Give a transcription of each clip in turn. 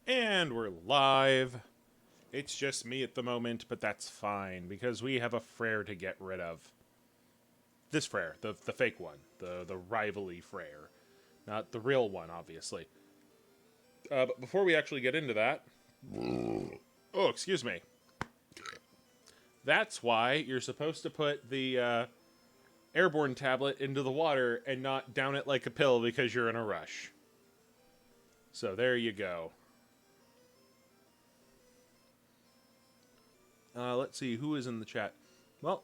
And we're live. It's just me at the moment, but that's fine, because we have a Freyr to get rid of. This Freyr, the fake one. The rivalry Freyr. Not the real one, obviously. But before we actually get into that... Oh, excuse me. That's why you're supposed to put the airborne tablet into the water and not down it like a pill because you're in a rush. So there you go. Let's see, who is in the chat? Well,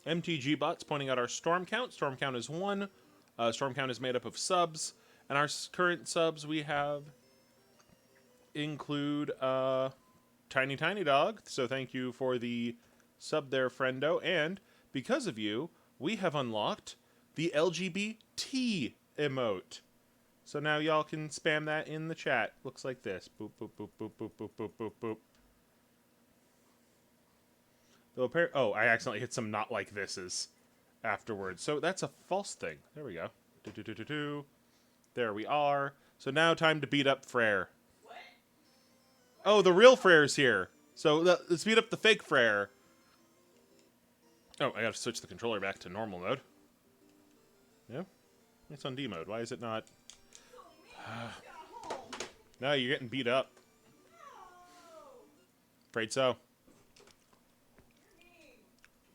MTG Bot's pointing out our storm count. Storm count is 1. Storm count is made up of subs. And our current subs we have include Tiny Dog. So thank you for the sub there, friendo. And because of you, we have unlocked the LGBT emote. So now y'all can spam that in the chat. Looks like this. Boop, boop, boop, boop, boop, boop, boop, boop, boop. Oh, I accidentally hit some not like thises afterwards. So that's a false thing. There we go. There we are. So now time to beat up Freyr. What? Oh, the real Freyr's here. So let's beat up the fake Freyr. Oh, I gotta switch the controller back to normal mode. Yeah? It's on D mode. Why is it not? No, you're getting beat up. Afraid so.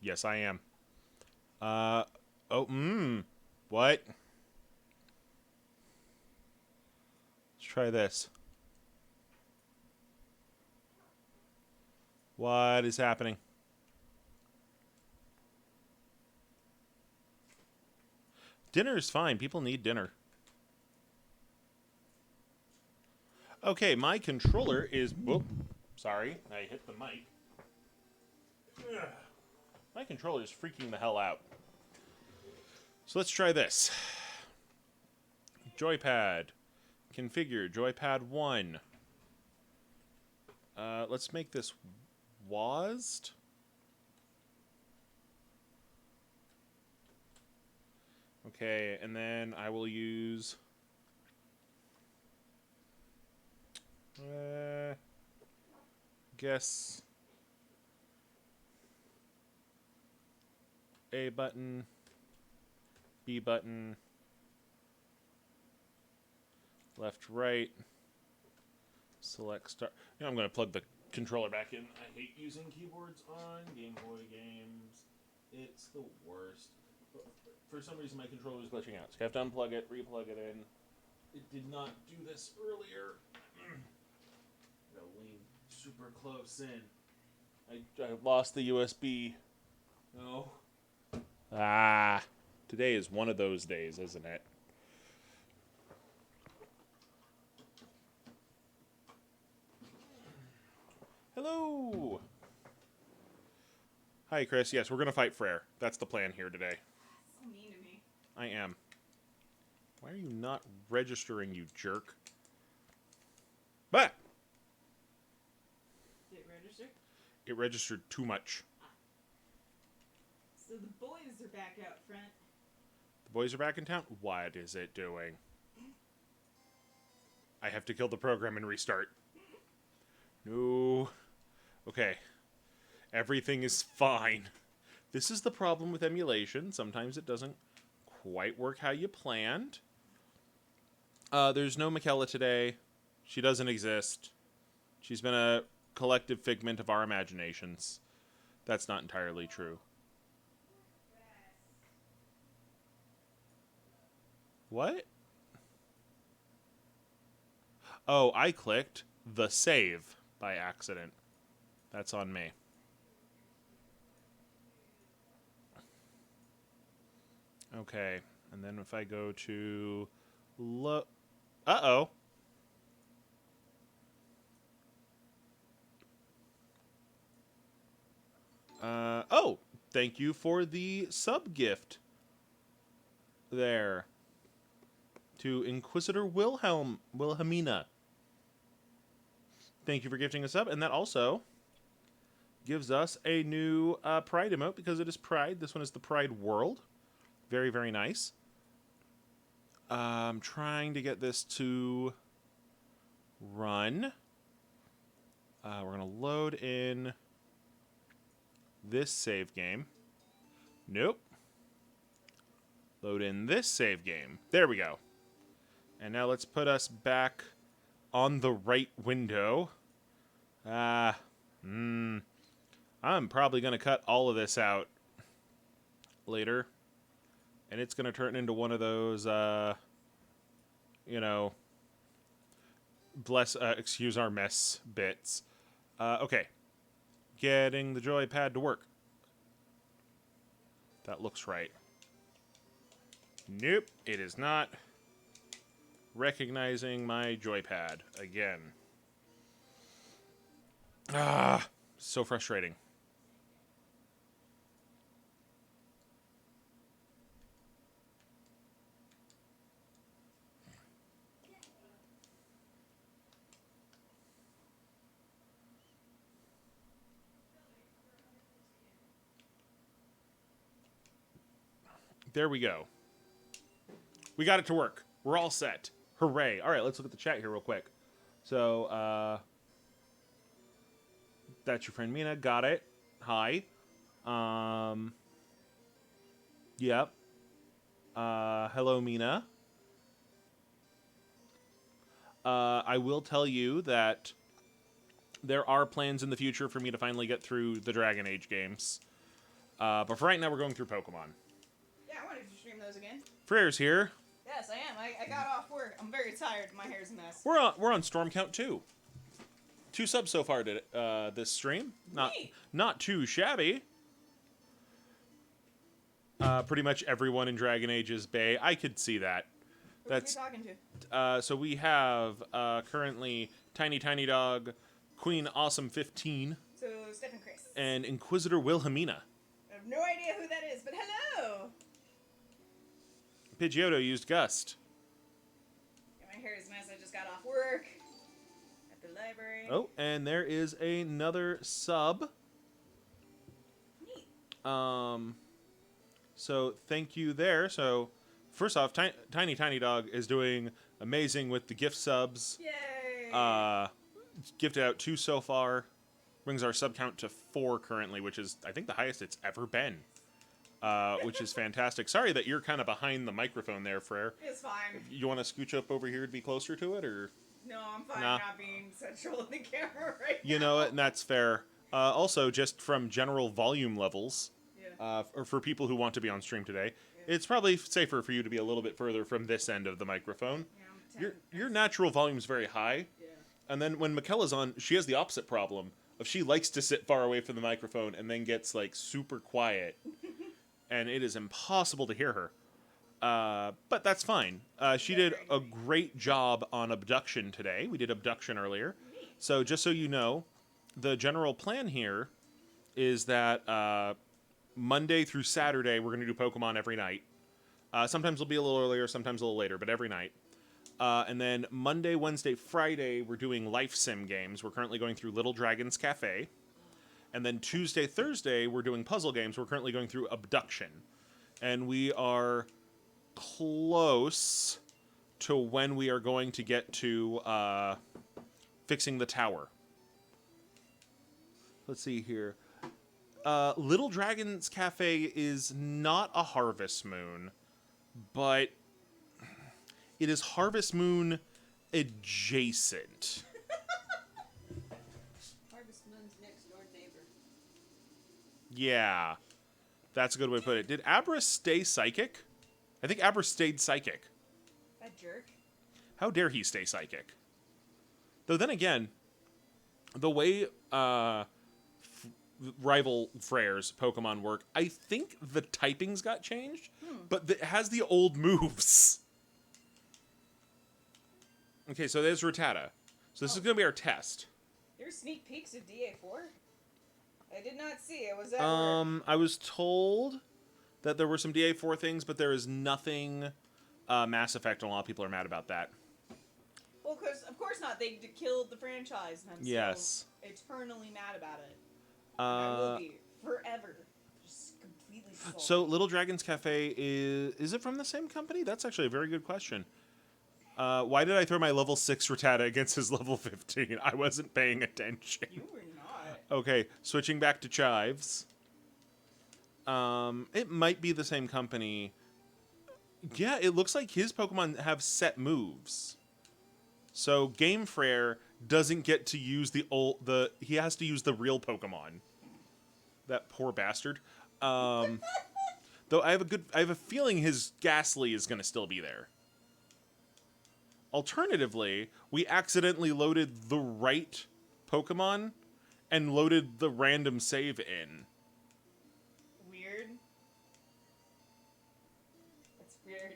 Yes, I am. What? Let's try this. What is happening? Dinner is fine. People need dinner. Okay, my controller is... Whoop. Sorry, I hit the mic. Ugh. My controller is freaking the hell out. So let's try this. Joypad. Configure. Joypad 1. Let's make this WASD. Okay, and then I will use... guess... A button, B button, left, right, select start. You know, I'm going to plug the controller back in. I hate using keyboards on Game Boy games. It's the worst. But for some reason, my controller is glitching out. So I have to unplug it, replug it in. It did not do this earlier. Gotta lean super close in. I lost the USB. No. Today is one of those days, isn't it? Hello! Hi, Chris. Yes, we're going to fight Freyr. That's the plan here today. So mean to me. I am. Why are you not registering, you jerk? Bah! Did it register? It registered too much. So the boys are back out front. The boys are back in town? What is it doing? I have to kill the program and restart. No. Okay. Everything is fine. This is the problem with emulation. Sometimes it doesn't quite work how you planned. There's no Mikella today. She doesn't exist. She's been a collective figment of our imaginations. That's not entirely true. What? Oh, I clicked the save by accident. That's on me. Okay, and then if I go to look... Uh-oh. Oh, thank you for the sub-gift there. To Inquisitor Wilhelmina. Thank you for gifting us up. And that also gives us a new Pride emote because it is Pride. This one is the Pride World. Very, very nice. I'm trying to get this to run. We're going to load in this save game. Nope. Load in this save game. There we go. And now let's put us back on the right window. I'm probably going to cut all of this out later. And it's going to turn into one of those, you know, excuse our mess bits. Okay. Getting the joypad to work. That looks right. Nope, it is not. Recognizing my joypad again. So frustrating. There we go. We got it to work. We're all set. Hooray. All right, let's look at the chat here real quick. So, that's your friend Mina. Got it. Hi. Yep. Hello, Mina. I will tell you that there are plans in the future for me to finally get through the Dragon Age games. But for right now, we're going through Pokemon. Yeah, I wanted to stream those again. Freyr's here. Yes, I am. I got off work. I'm very tired. My hair's a mess. We're on Storm Count 2. 2 subs so far this stream. Not too shabby. Pretty much everyone in Dragon Age is bae. I could see that. Who are we talking to? So we have currently Tiny Dog, Queen Awesome 15, So Steph and Chris. and Inquisitor Wilhelmina. I have no idea who that is, but hello. Pidgeotto used Gust. Yeah, my hair is a mess. I just got off work at the library. Oh, and there is another sub. Neat. So thank you there. So first off, Tiny Dog is doing amazing with the gift subs. Yay. Gifted out 2 so far. Brings our sub count to 4 currently, which is, I think, the highest it's ever been. Which is fantastic. Sorry that you're kind of behind the microphone there, Freyr. It's fine. You want to scooch up over here to be closer to it, or? No, I'm fine Nah. not being central in the camera right now. You know it, and that's fair. Also, just from general volume levels, or for people who want to be on stream today, it's probably safer for you to be a little bit further from this end of the microphone. Yeah, Your natural volume is very high, and then when Mikella's on, she has the opposite problem of she likes to sit far away from the microphone and then gets like super quiet, and it is impossible to hear her. But that's fine. She did a great job on abduction today. We did abduction earlier. So just so you know, the general plan here is that Monday through Saturday, we're going to do Pokemon every night. Sometimes it'll be a little earlier, sometimes a little later, but every night. And then Monday, Wednesday, Friday, we're doing Life Sim games. We're currently going through Little Dragon's Cafe. And then Tuesday, Thursday, we're doing puzzle games. We're currently going through Abduction. And we are close to when we are going to get to fixing the tower. Let's see here. Little Dragon's Cafe is not a Harvest Moon, but it is Harvest Moon adjacent. Harvest Moon's next door neighbor. Yeah, that's a good way to put it. Did Abra stay psychic? I think Abra stayed psychic. That jerk. How dare he stay psychic? Though then again, the way rival Freyr's Pokemon work, I think the typings got changed, but it has the old moves. Okay, so there's Rattata. So this is going to be our test. There's sneak peeks of DA4? I did not see it. Was that work? I was told that there were some DA4 things, but there is nothing Mass Effect, and a lot of people are mad about that. Well, because of course not. They killed the franchise, and I'm Yes. so eternally mad about it. I will be forever. Just completely salty. So Little Dragon's Cafe is it from the same company? That's actually a very good question. Why did I throw my level 6 Rattata against his level 15? I wasn't paying attention. You were not. Okay, switching back to Chives. It might be the same company. Yeah, it looks like his Pokemon have set moves. So Game Freyr doesn't get to use he has to use the real Pokemon. That poor bastard. Though I have a feeling his Ghastly is going to still be there. Alternatively, we accidentally loaded the right Pokemon and loaded the random save in. Weird. That's weird.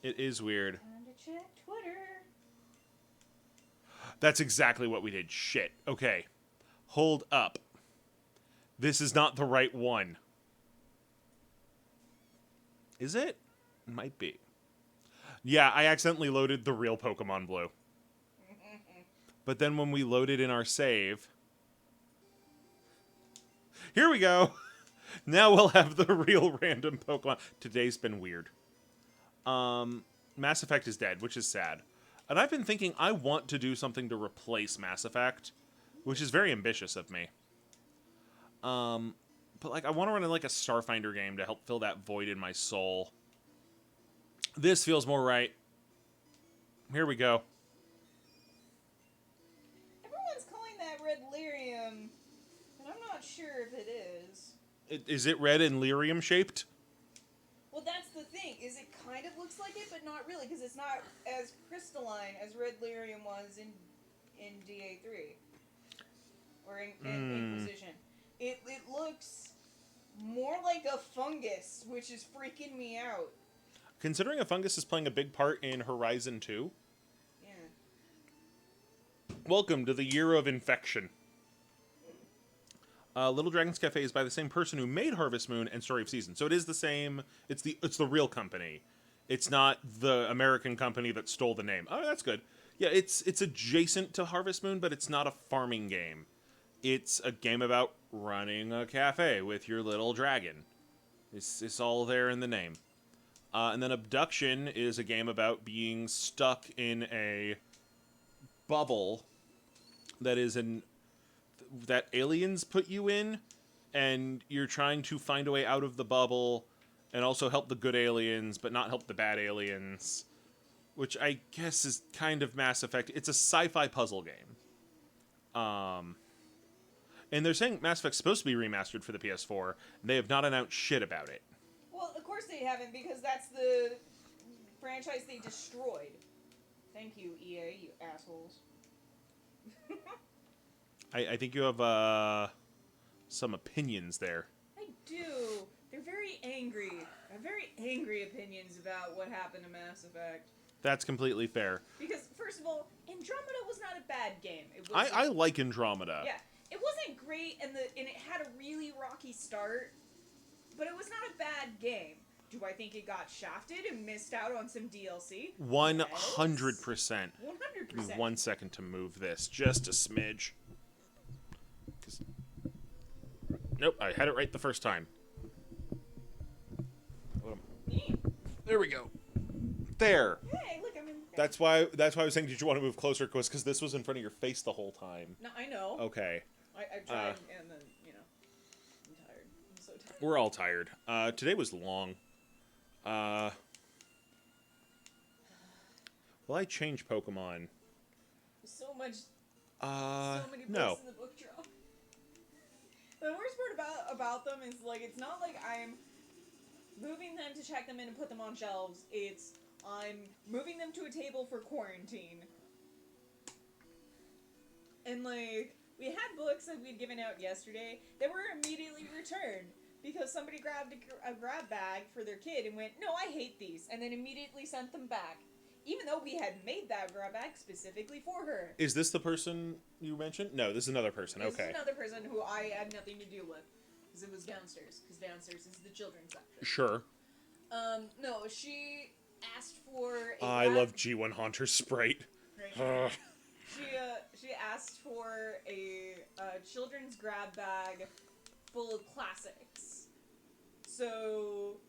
It is weird. Time to check Twitter. That's exactly what we did. Shit. Okay. Hold up. This is not the right one. Is it? Might be. Yeah, I accidentally loaded the real Pokemon Blue. But then when we loaded in our save... Here we go! Now we'll have the real random Pokemon. Today's been weird. Mass Effect is dead, which is sad. And I've been thinking I want to do something to replace Mass Effect, which is very ambitious of me. But like I want to run like a Starfinder game to help fill that void in my soul. This feels more right. Here we go. Everyone's calling that red lyrium, and I'm not sure if it is. Is it red and lyrium shaped? Well, that's the thing, is it kind of looks like it, but not really, because it's not as crystalline as red lyrium was in DA3. Or in Inquisition. It looks more like a fungus, which is freaking me out. Considering a fungus is playing a big part in Horizon 2. Yeah. Welcome to the year of infection. Little Dragon's Cafe is by the same person who made Harvest Moon and Story of Seasons. So it is the same. It's the real company. It's not the American company that stole the name. Oh, that's good. Yeah, it's adjacent to Harvest Moon, but it's not a farming game. It's a game about running a cafe with your little dragon. It's all there in the name. And then Abduction is a game about being stuck in a bubble that aliens put you in, and you're trying to find a way out of the bubble and also help the good aliens, but not help the bad aliens, which I guess is kind of Mass Effect. It's a sci-fi puzzle game. And they're saying Mass Effect's supposed to be remastered for the PS4, and they have not announced shit about it. Well, of course they haven't, because that's the franchise they destroyed. Thank you, EA, you assholes. I think you have some opinions there. I do. They're very angry. I have very angry opinions about what happened to Mass Effect. That's completely fair. Because, first of all, Andromeda was not a bad game. It was I like Andromeda. Yeah. It wasn't great, and it had a really rocky start, but it was not a bad game. Do I think it got shafted and missed out on some DLC? 100%. Yes. 100%. Give me 1 second to move this. Just a smidge. Nope, I had it right the first time. There we go. There. Hey, look, I'm in. That's why I was saying, did you want to move closer? Because this was in front of your face the whole time. No, I know. Okay. I tried, and then, I'm tired. I'm so tired. We're all tired. Today was long. Will I change Pokemon? So much. No. So many books in the book drop. The worst part about them is, like, it's not like I'm moving them to check them in and put them on shelves. It's I'm moving them to a table for quarantine. And, like, we had books that we'd given out yesterday that were immediately returned because somebody grabbed a grab bag for their kid and went, "No, I hate these," and then immediately sent them back. Even though we had made that grab bag specifically for her. Is this the person you mentioned? No, this is another person. This Okay. is another person who I had nothing to do with. Because it was downstairs. Because downstairs is the children's section. Sure. No, she asked for a I love G1 Haunter Sprite. Right. She asked for a children's grab bag full of classics. So,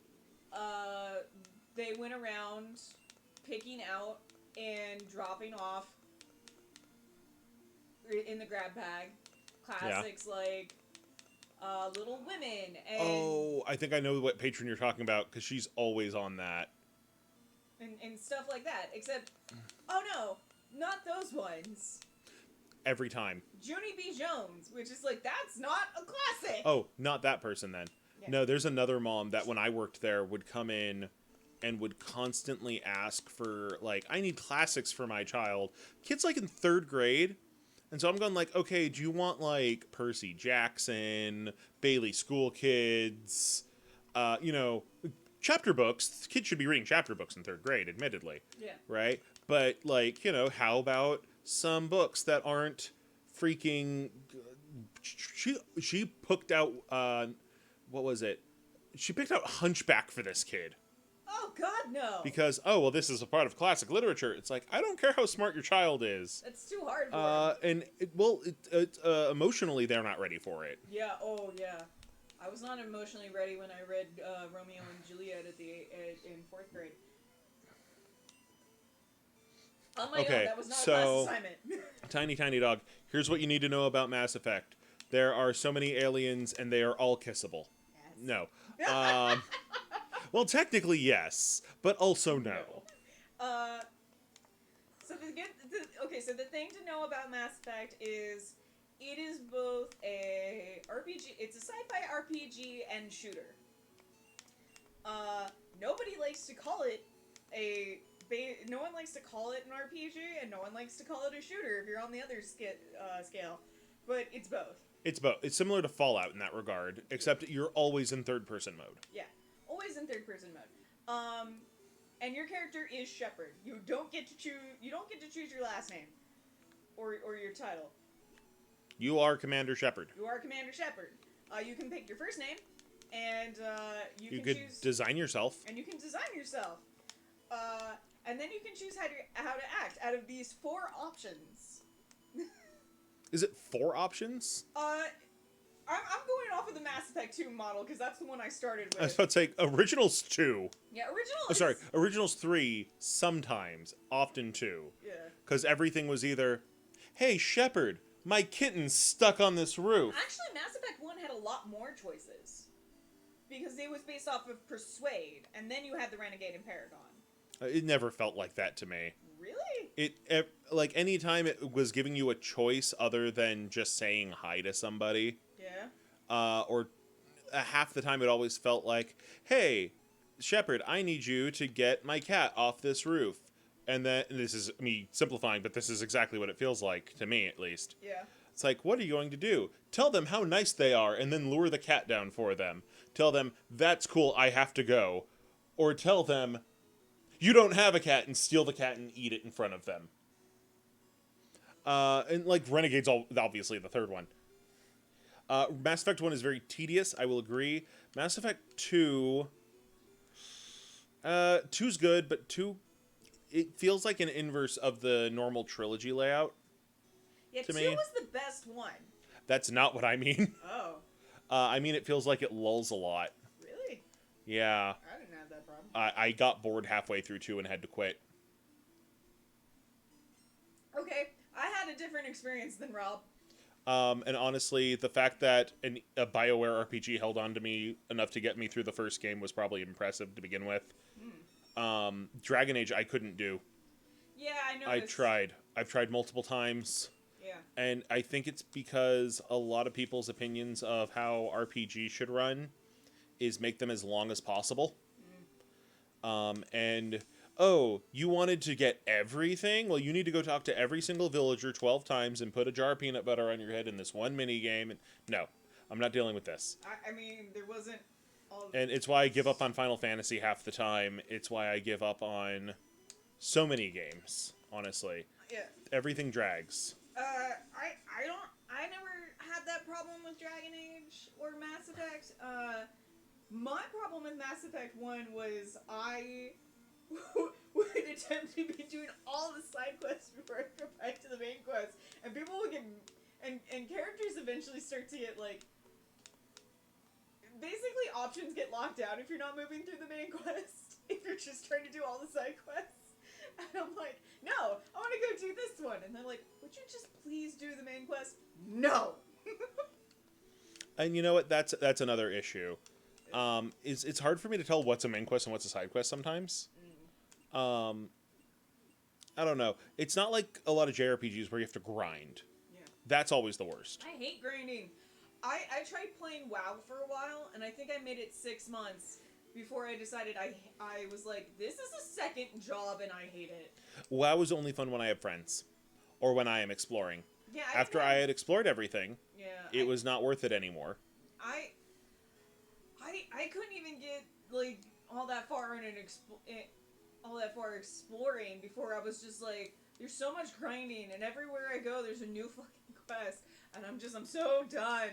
they went around picking out and dropping off in the grab bag classics like Little Women and Oh, I think I know what patron you're talking about because she's always on that. and stuff like that. Except, oh no, not those ones. Every time. Junie B. Jones, which is like, that's not a classic. Oh, not that person then. Yeah. No, there's another mom that when I worked there would come in and would constantly ask for, like, I need classics for my child. Kid's like in 3rd grade. And so I'm going like, okay, do you want like Percy Jackson, Bailey School Kids, chapter books? Kids should be reading chapter books in 3rd grade, admittedly. Yeah. Right? But like, how about some books that aren't freaking... She picked out, what was it? She picked out Hunchback for this kid. Oh, God, no. Because, oh, well, this is a part of classic literature. It's like, I don't care how smart your child is. It's too hard for him. And, emotionally, they're not ready for it. Yeah, oh, yeah. I was not emotionally ready when I read Romeo and Juliet in 4th grade. On my own, that was not a class assignment. Tiny dog. Here's what you need to know about Mass Effect. There are so many aliens, and they are all kissable. Yes. No. Well, technically, yes, but also no. So the thing to know about Mass Effect is it is both a RPG, it's a sci-fi RPG and shooter. Nobody likes to call it no one likes to call it an RPG, and no one likes to call it a shooter if you're on the other scale. But it's both. It's both. It's similar to Fallout in that regard, except you're always in 3rd-person mode. Yeah, always in 3rd-person mode. And your character is Shepard. You don't get to choose your last name or your title. You are Commander Shepard. You are Commander Shepard. You can pick your first name, and you could choose, design yourself. And you can design yourself. And then you can choose how to act out of these 4 options. Is it 4 options? I'm going off of the Mass Effect 2 model because that's the one I started with. I was about to say Originals 2. Yeah, Originals 3 sometimes, often 2. Yeah. Because everything was either, hey Shepard, my kitten's stuck on this roof. Actually, Mass Effect 1 had a lot more choices because it was based off of Persuade, and then you had the Renegade and Paragon. It never felt like that to me. Really? Like anytime it was giving you a choice other than just saying hi to somebody. Yeah. Or half the time it always felt like, hey, Shepard, I need you to get my cat off this roof. And then, and this is me simplifying, but this is exactly what it feels like, to me at least. Yeah. It's like, what are you going to do? Tell them how nice they are and then lure the cat down for them. Tell them, that's cool, I have to go. Or tell them, you don't have a cat, and steal the cat and eat it in front of them. And like Renegade's obviously the 3rd one. Mass Effect 1 is very tedious, I will agree. Mass Effect 2... 2's good, but 2... It feels like an inverse of the normal trilogy layout. Yeah, to 2 me. was the best one. That's not what I mean. Oh. I mean, it feels like it lulls a lot. Really? Yeah. I didn't have that problem. I got bored halfway through 2 and had to quit. Okay, I had a different experience than Rob. And honestly, the fact that a BioWare RPG held on to me enough to get me through the first game was probably impressive to begin with. Dragon Age I couldn't do. Yeah, I know. I've tried multiple times. Yeah. And I think it's because a lot of people's opinions of how RPG should run is make them as long as possible. And, oh, you wanted to get everything? Well, you need to go talk to every single villager 12 times and put a jar of peanut butter on your head in this one mini game. No, I'm not dealing with this. I mean, there wasn't all... And it's why I give up on Final Fantasy half the time. It's why I give up on so many games, honestly. Yeah. Everything drags. I never had that problem with Dragon Age or Mass Effect. My problem with Mass Effect 1 was I would attempt to be doing all the side quests before I go back to the main quest, and people would get, and characters eventually start to get, like, basically options get locked out if you're not moving through the main quest, if you're just trying to do all the side quests. And I'm like, no, I want to go do this one. And they're like, would you just please do the main quest? No. And you know what? That's another issue. It's hard for me to tell what's a main quest and what's a side quest sometimes. I don't know. It's not like a lot of JRPGs where you have to grind. Yeah. That's always the worst. I hate grinding. I tried playing WoW for a while, and I think I made it 6 months before I decided I was like, this is a second job, and I hate it. WoW is only fun when I have friends. Or when I am exploring. Yeah. After I had explored everything, yeah, it was not worth it anymore. I couldn't even get, like, all that far exploring before I was just like, there's so much grinding, and everywhere I go, there's a new fucking quest, and I'm so done.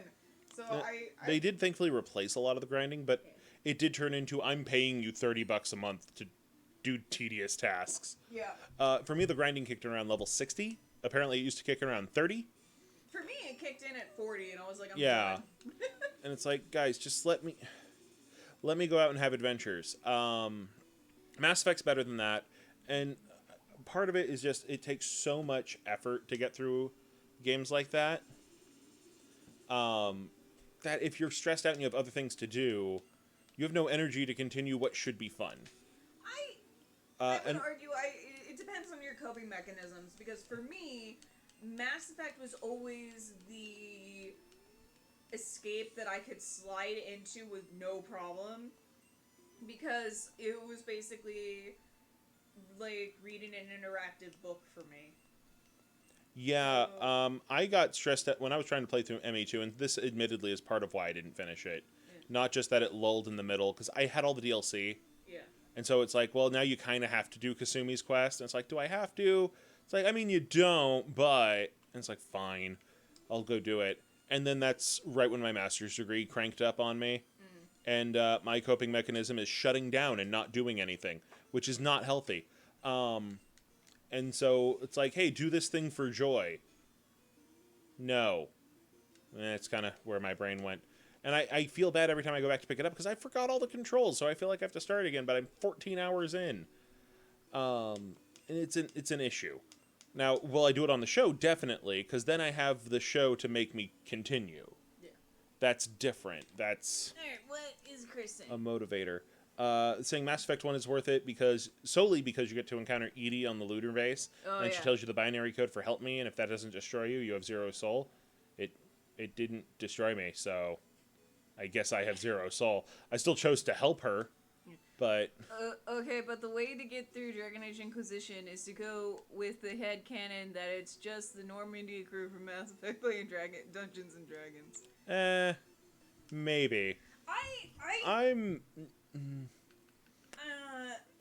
So They did thankfully replace a lot of the grinding, but it did turn into, I'm paying you $30 a month to do tedious tasks. Yeah. For me, the grinding kicked in around level 60. Apparently, it used to kick around 30. For me, it kicked in at 40, and I was like, I'm Yeah. done. And it's like, guys, just let me go out and have adventures. Mass Effect's better than that, and part of it is just it takes so much effort to get through games like that. That if you're stressed out and you have other things to do, you have no energy to continue what should be fun. I would argue it depends on your coping mechanisms, because for me, Mass Effect was always the escape that I could slide into with no problem, because it was basically like reading an interactive book for me. Yeah, I got stressed out when I was trying to play through ME2, and this admittedly is part of why I didn't finish it. Yeah. Not just that it lulled in the middle, because I had all the DLC. Yeah. And so it's like, well, now you kind of have to do Kasumi's quest. And it's like, do I have to? It's like, I mean, you don't, but... And it's like, fine, I'll go do it. And then that's right when my master's degree cranked up on me. And my coping mechanism is shutting down and not doing anything, which is not healthy. And so it's like, hey, do this thing for joy. No. That's kind of where my brain went. And I feel bad every time I go back to pick it up because I forgot all the controls, so I feel like I have to start again, but I'm 14 hours in. And it's an issue. Now, will I do it on the show? Definitely, because then I have the show to make me continue. Yeah. That's different. That's Alright, what is Chris saying? a motivator. Saying Mass Effect 1 is worth it solely because you get to encounter Edie on the looter base, and she tells you the binary code for help me, and if that doesn't destroy you, you have 0 soul. It didn't destroy me, so I guess I have 0 soul. I still chose to help her, but... Okay, but the way to get through Dragon Age Inquisition is to go with the headcanon that it's just the Normandy crew from Mass Effect playing Dungeons and Dragons. Maybe.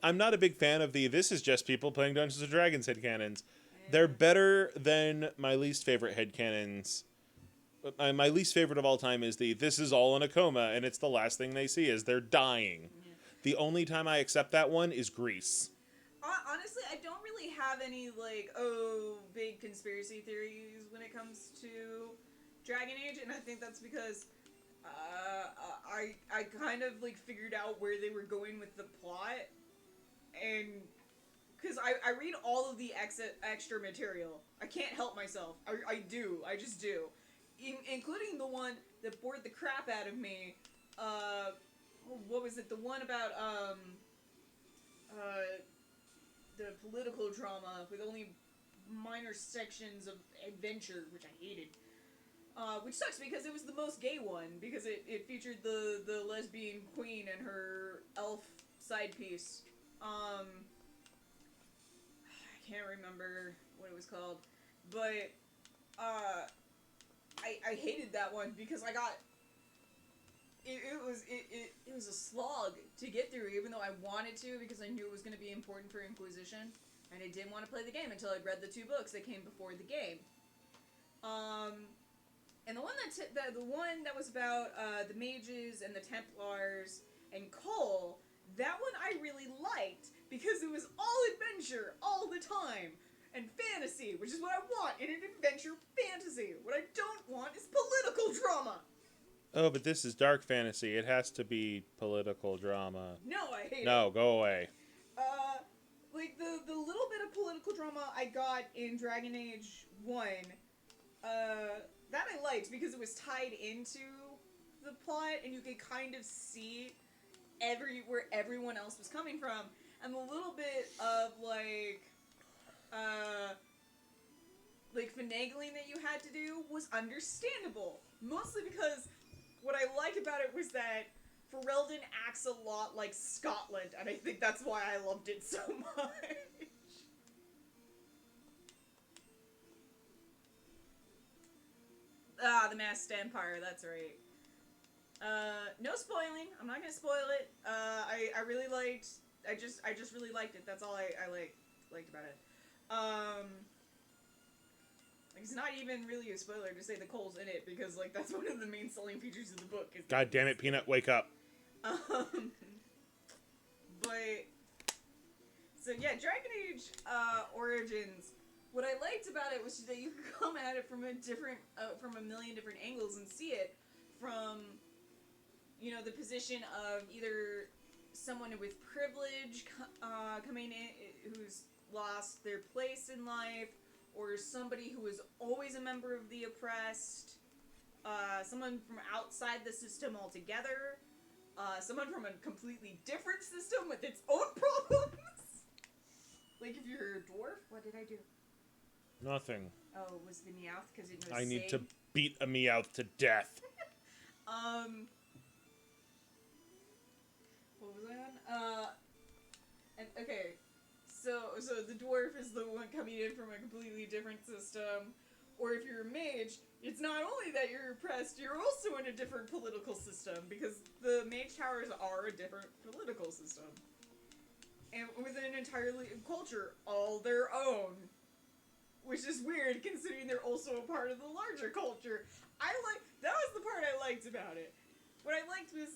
I'm not a big fan of this is just people playing Dungeons and Dragons headcanons. They're better than my least favorite headcanons. My least favorite of all time is this is all in a coma, and it's the last thing they see is they're dying. Yeah. The only time I accept that one is Greece. Honestly, I don't really have any, big conspiracy theories when it comes to Dragon Age, and I think that's because I kind of, figured out where they were going with the plot, and... Because I read all of the extra material. I can't help myself. I do. I just do. Including the one that bored the crap out of me. What was it? The one about, the political drama with only minor sections of adventure, which I hated. Which sucks because it was the most gay one, because it featured the lesbian queen and her elf side piece. I can't remember what it was called, but I hated that one because I got it was a slog to get through, even though I wanted to, because I knew it was going to be important for Inquisition, and I didn't want to play the game until I'd read the 2 books that came before the game. And the one that was about the mages and the Templars and Cole, that one I really liked because it was all adventure all the time. And fantasy, which is what I want in an adventure fantasy. What I don't want is political drama. Oh, but this is dark fantasy. It has to be political drama. No, I hate it. No, go away. like the little bit of political drama I got in Dragon Age 1, that I liked because it was tied into the plot and you could kind of see where everyone else was coming from. And the little bit of finagling that you had to do was understandable. Mostly because what I liked about it was that Ferelden acts a lot like Scotland, and I think that's why I loved it so much. The Masked Empire, that's right. No spoiling. I'm not gonna spoil it. I really liked. I just really liked it. That's all I liked about it. It's not even really a spoiler to say the Cole's in it because that's one of the main selling features of the book. God damn it, Peanut, wake up. But so yeah, Dragon Age Origins. What I liked about it was that you could come at it from a million different angles and see it from, the position of either someone with privilege coming in who's lost their place in life, or somebody who was always a member of the oppressed, someone from outside the system altogether, someone from a completely different system with its own problems. Like if you're a dwarf, what did I do? Nothing. Oh, was the Meowth because it knows I need to beat a Meowth to death. What was I on? Okay, so the dwarf is the one coming in from a completely different system, or if you're a mage, it's not only that you're oppressed, you're also in a different political system, because the mage towers are a different political system. And with an entirely culture all their own. Which is weird, considering they're also a part of the larger culture. That was the part I liked about it. What I liked was,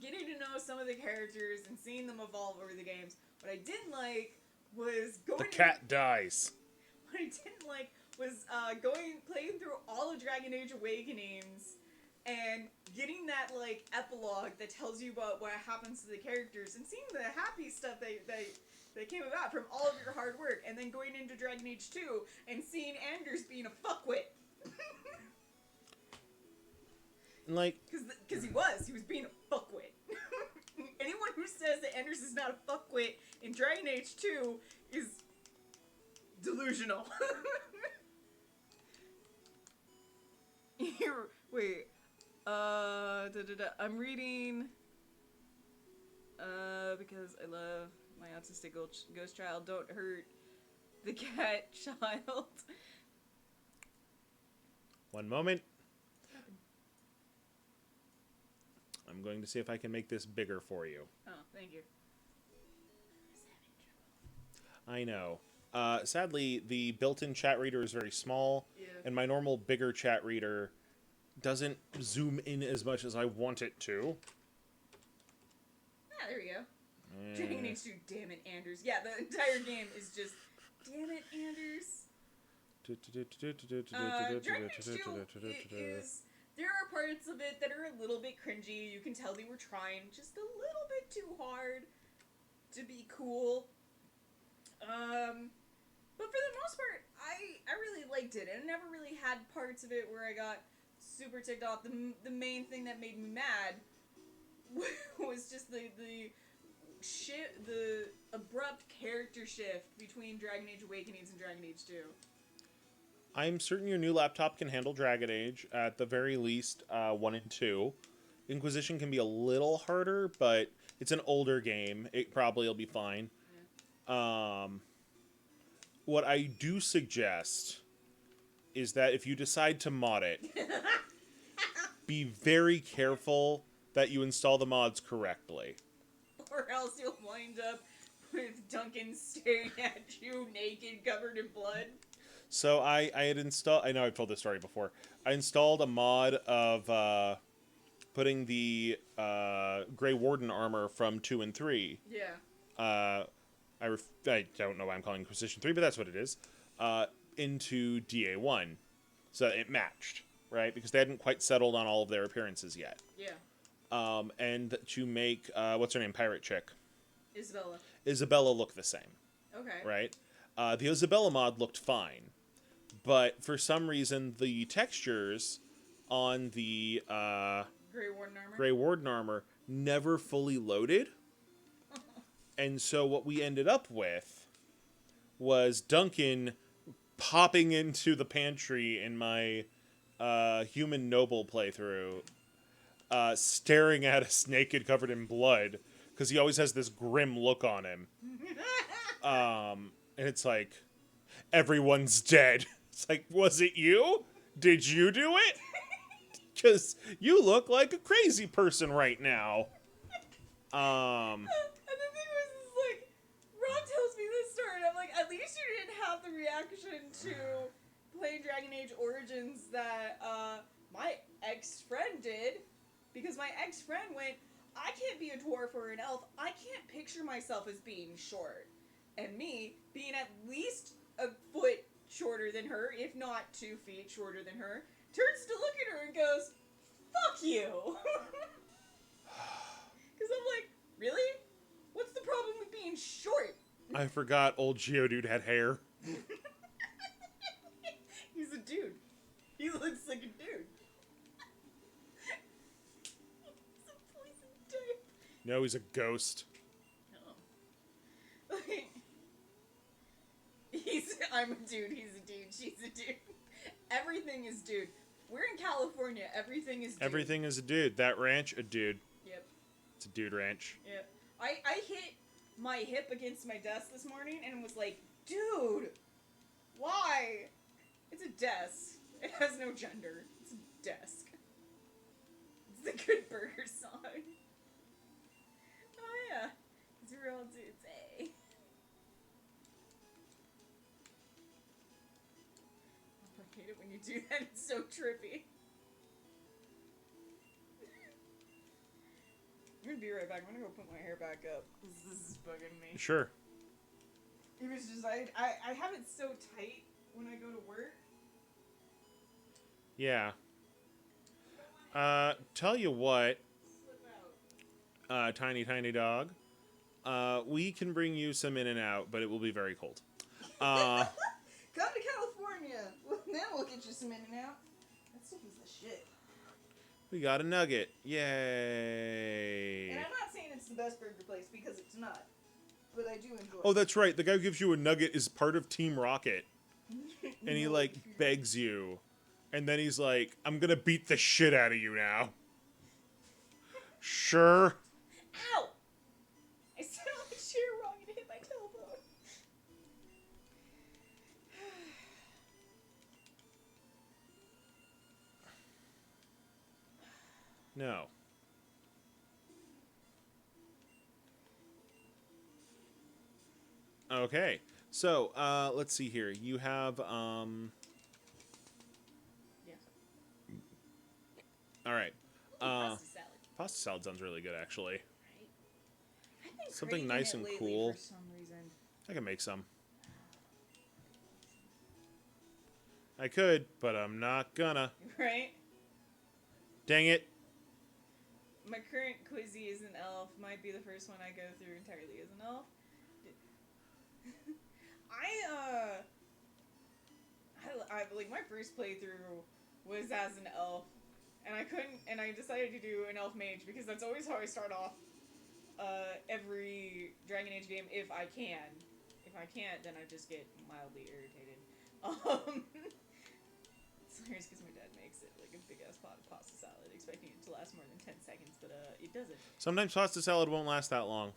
getting to know some of the characters and seeing them evolve over the games. What I didn't like was The cat dies. What I didn't like was playing through all of Dragon Age Awakenings and getting that epilogue that tells you about what happens to the characters and seeing the happy stuff that came about from all of your hard work, and then going into Dragon Age 2 and seeing Anders being a fuckwit. Because he was being a fuckwit. Anyone who says that Anders is not a fuckwit in Dragon Age 2 is delusional. Here, wait. I'm reading. Because I love my autistic ghost child. Don't hurt the cat child. One moment. I'm going to see if I can make this bigger for you. Oh, thank you. I know. Sadly, the built-in chat reader is very small, Yeah. and my normal bigger chat reader doesn't zoom in as much as I want it to. Ah, there we go. Dragon Age 2, damn it, Anders. Yeah, the entire game is just, damn it, Anders. Dragon Age 2 is... There are parts of it that are a little bit cringy. You can tell they were trying just a little bit too hard to be cool. But for the most part, I really liked it. And I never really had parts of it where I got super ticked off. The main thing that made me mad was just the abrupt character shift between Dragon Age Awakenings and Dragon Age 2. I'm certain your new laptop can handle Dragon Age, at the very least 1 and 2. Inquisition can be a little harder, but it's an older game. It probably will be fine. Yeah. What I do suggest is that if you decide to mod it, be very careful that you install the mods correctly. Or else you'll wind up with Duncan staring at you naked, covered in blood. So I had installed... I know I've told this story before. I installed a mod of putting the Grey Warden armor from 2 and 3. Yeah. I don't know why I'm calling Inquisition 3, but that's what it is. Into DA1. So it matched, right? Because they hadn't quite settled on all of their appearances yet. Yeah. And to make... what's her name? Pirate Chick. Isabella look the same. Okay. Right? The Isabella mod looked fine. But for some reason, the textures on the Grey Warden armor. never fully loaded. And so what we ended up with was Duncan popping into the pantry in my human noble playthrough, staring at us naked, covered in blood, because he always has this grim look on him. And it's like, everyone's dead. It's like, was it you? Did you do it? Because you look like a crazy person right now. And the thing was, is like, Rob tells me this story, and I'm like, at least you didn't have the reaction to playing Dragon Age Origins that my ex-friend did, because my ex-friend went, I can't be a dwarf or an elf. I can't picture myself as being short. And me, being at least a foot shorter than her, if not 2 feet shorter than her, turns to look at her and goes, fuck you! Because I'm like, really? What's the problem with being short? I forgot old Geodude had hair. He's a dude. He looks like a dude. He's a poison type. No, he's a ghost. No. I'm a dude, he's a dude, she's a dude. Everything is dude. We're in California, everything is dude. Everything is a dude. That ranch, a dude. Yep. It's a dude ranch. Yep. I hit my hip against my desk this morning and was like, dude, why? It's a desk. It has no gender. It's a desk. It's the Good Burger song. Oh yeah. It's real dudes, eh? Oh, I hate it when you do that. It's so trippy. I'm gonna be right back. I'm gonna go put my hair back up. This is bugging me. Sure. It was just, I have it so tight when I go to work. Yeah. Tell you what, Slip out. tiny dog. We can bring you some in and out, but it will be very cold. Come to California. Then we'll get you some in and out. That stuff is the shit. We got a nugget. Yay. And I'm not saying it's the best burger place because it's not. But I do enjoy Oh, it. that's right. The guy who gives you a nugget is part of Team Rocket. And he, like, begs you. And then he's like, I'm gonna beat the shit out of you now. Sure. Ow! I sat on the chair wrong and hit my tailbone. No. Okay. So, let's see here. You have, Yeah. Alright. Pasta salad. Pasta salad sounds really good, actually. Right? I've been Something craving nice it and lately cool. For some reason. I can make some. I could, but I'm not gonna. Right? Dang it. My current Quizzy is an elf. Might be the first one I go through entirely as an elf. I like my first playthrough was as an elf, and I decided to do an elf mage because that's always how I start off every Dragon Age game if I can. If I can't, then I just get mildly irritated. It's hilarious because my dad makes it like a big ass pot of pasta salad, expecting it to last more than 10 seconds, but it doesn't. Sometimes pasta salad won't last that long.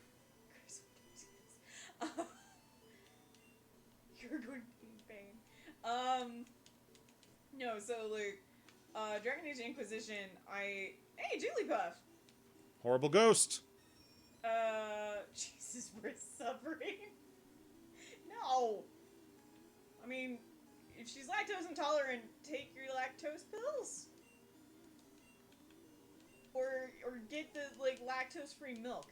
You're going to be in pain. No, so like, Dragon Age Inquisition, hey, Jigglypuff! Horrible ghost. Jesus, we're suffering. No! I mean, if she's lactose intolerant, take your lactose pills. Or get the, like, lactose-free milk.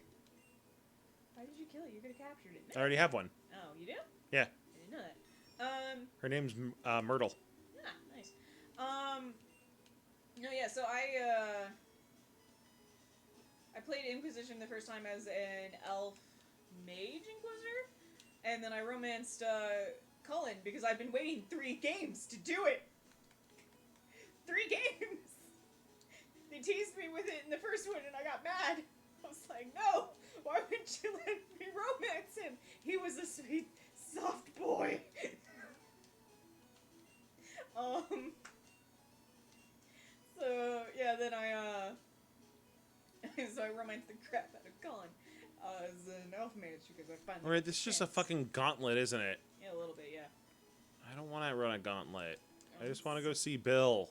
Why did you kill it? You could have captured it. I already have one. Oh, you do? Yeah. I didn't know that. Her name's Myrtle. Yeah, nice. No, yeah, so I played Inquisition the first time as an elf Mage Inquisitor, and then I romanced Cullen because I've been waiting 3 games to do it. 3 games. They teased me with it in the first one, and I got mad. I was like, no, why wouldn't you let me romance him? He was a sweet, soft boy. So yeah, then so I romanced the crap out of Cullen as an elf mage because I finally. Alright, this is just a fucking gauntlet, isn't it? Yeah, a little bit, yeah. I don't want to run a gauntlet. I just want to go see Bill.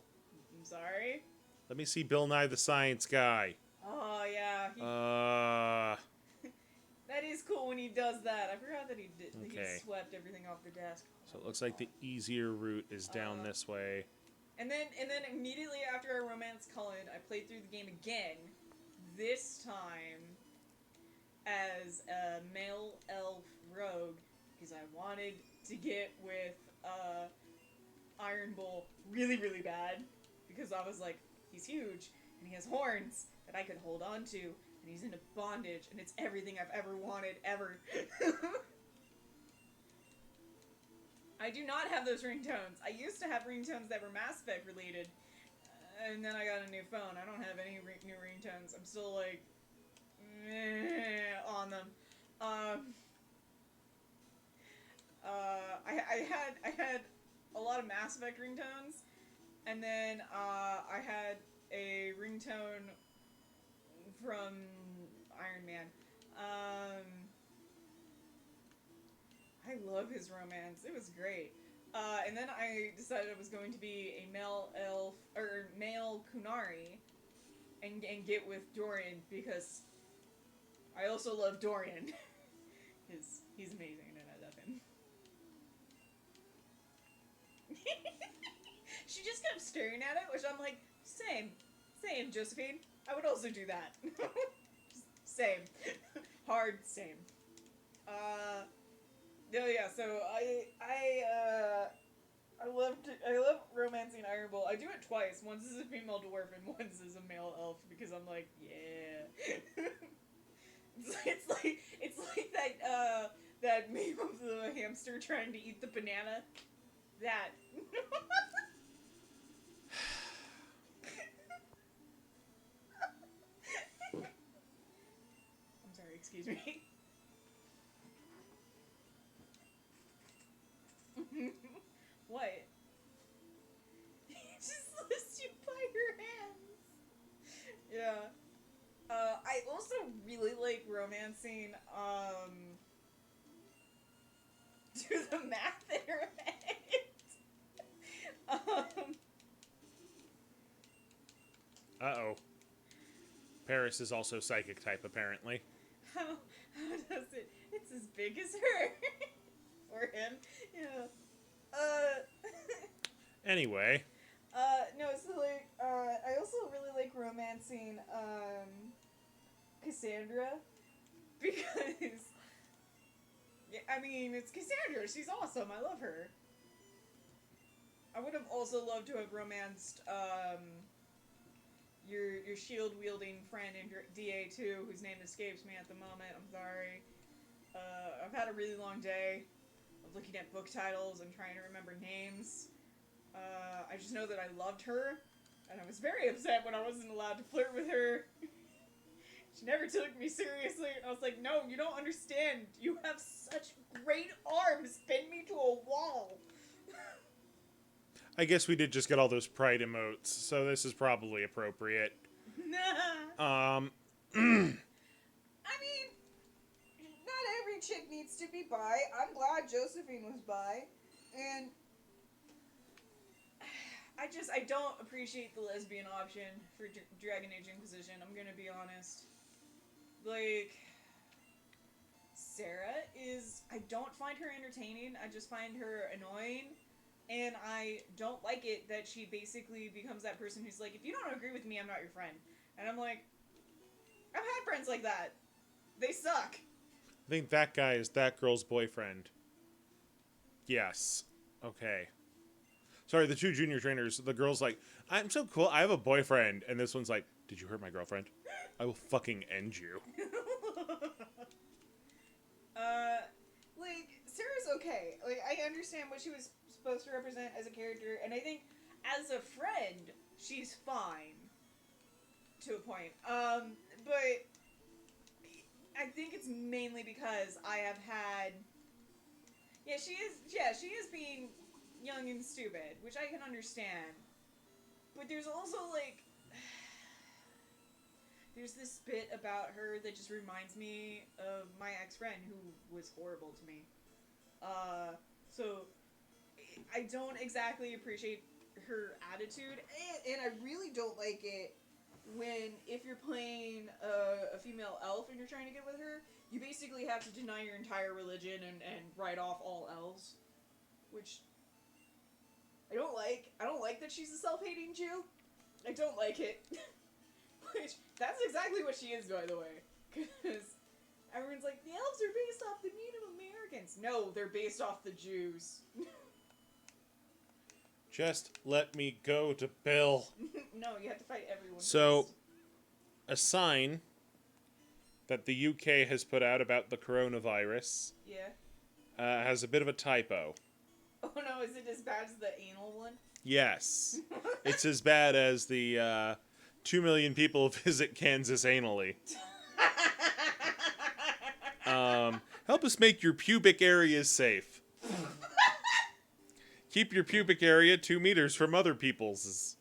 I'm sorry. Let me see Bill Nye the Science Guy. Oh yeah. That is cool when he does that. I forgot that he did. Okay. He swept everything off the desk. So it looks like the easier route is down this way. And then immediately after I romanced Cullen, I played through the game again. This time as a male elf rogue because I wanted to get with Iron Bull really, really bad because I was like, he's huge and he has horns that I could hold on to and he's into bondage and it's everything I've ever wanted ever. I do not have those ringtones. I used to have ringtones that were Mass Effect related, and then I got a new phone. I don't have any new ringtones. I'm still like on them. I had a lot of Mass Effect ringtones, and then I had a ringtone from Iron Man. I love his romance. It was great. And then I decided it was going to be a male elf or male Kunari, and get with Dorian because I also love Dorian. He's amazing and I love him. She just kept staring at it, which I'm like, same, Josephine. I would also do that. Same, hard same. No, yeah. So I love romancing Iron Bull. I do it twice. Once as a female dwarf and once as a male elf because I'm like, yeah. it's like that meme of the hamster trying to eat the banana. That. I'm sorry. Excuse me. What? He just lifts you by your hands. Yeah. I also really like romancing, do the math in her head. Uh-oh. Paris is also psychic type, apparently. How does it? It's as big as her. Or him. Yeah. Anyway. No, so like, I also really like romancing, Cassandra, because, yeah, I mean, it's Cassandra, she's awesome, I love her. I would have also loved to have romanced, your shield-wielding friend in DA2, whose name escapes me at the moment, I'm sorry. I've had a really long day of looking at book titles and trying to remember names. I just know that I loved her, and I was very upset when I wasn't allowed to flirt with her. She never took me seriously, and I was like, no, you don't understand. You have such great arms. Pin me to a wall. I guess we did just get all those pride emotes, so this is probably appropriate. I mean, not every chick needs to be bi. I'm glad Josephine was bi, and I don't appreciate the lesbian option for Dragon Age Inquisition, I'm gonna be honest. Like, Sarah I don't find her entertaining, I just find her annoying, and I don't like it that she basically becomes that person who's like, if you don't agree with me, I'm not your friend. And I'm like, I've had friends like that. They suck. I think that guy is that girl's boyfriend. Yes. Okay. Sorry, the 2 junior trainers, the girl's like, I'm so cool, I have a boyfriend. And this one's like, did you hurt my girlfriend? I will fucking end you. okay. Like, I understand what she was supposed to represent as a character, and I think as a friend, she's fine. To a point. But I think it's mainly because I have had... Yeah, she is being young and stupid, which I can understand. But there's also, like... There's this bit about her that just reminds me of my ex-friend who was horrible to me. So I don't exactly appreciate her attitude, and I really don't like it if you're playing a female elf and you're trying to get with her, you basically have to deny your entire religion and write off all elves, which I don't like. I don't like that she's a self-hating Jew. I don't like it. Which, that's exactly what she is, by the way. Because everyone's like, the elves are based off the Native Americans. No, they're based off the Jews. Just let me go to Bill. No, you have to fight everyone So, first. a sign that the UK has put out about the coronavirus Yeah. has a bit of a typo. Oh no, is it as bad as the anal one? Yes. It's as bad as the 2 million people visit Kansas anally. Help us make your pubic areas safe. Keep your pubic area 2 meters from other people's.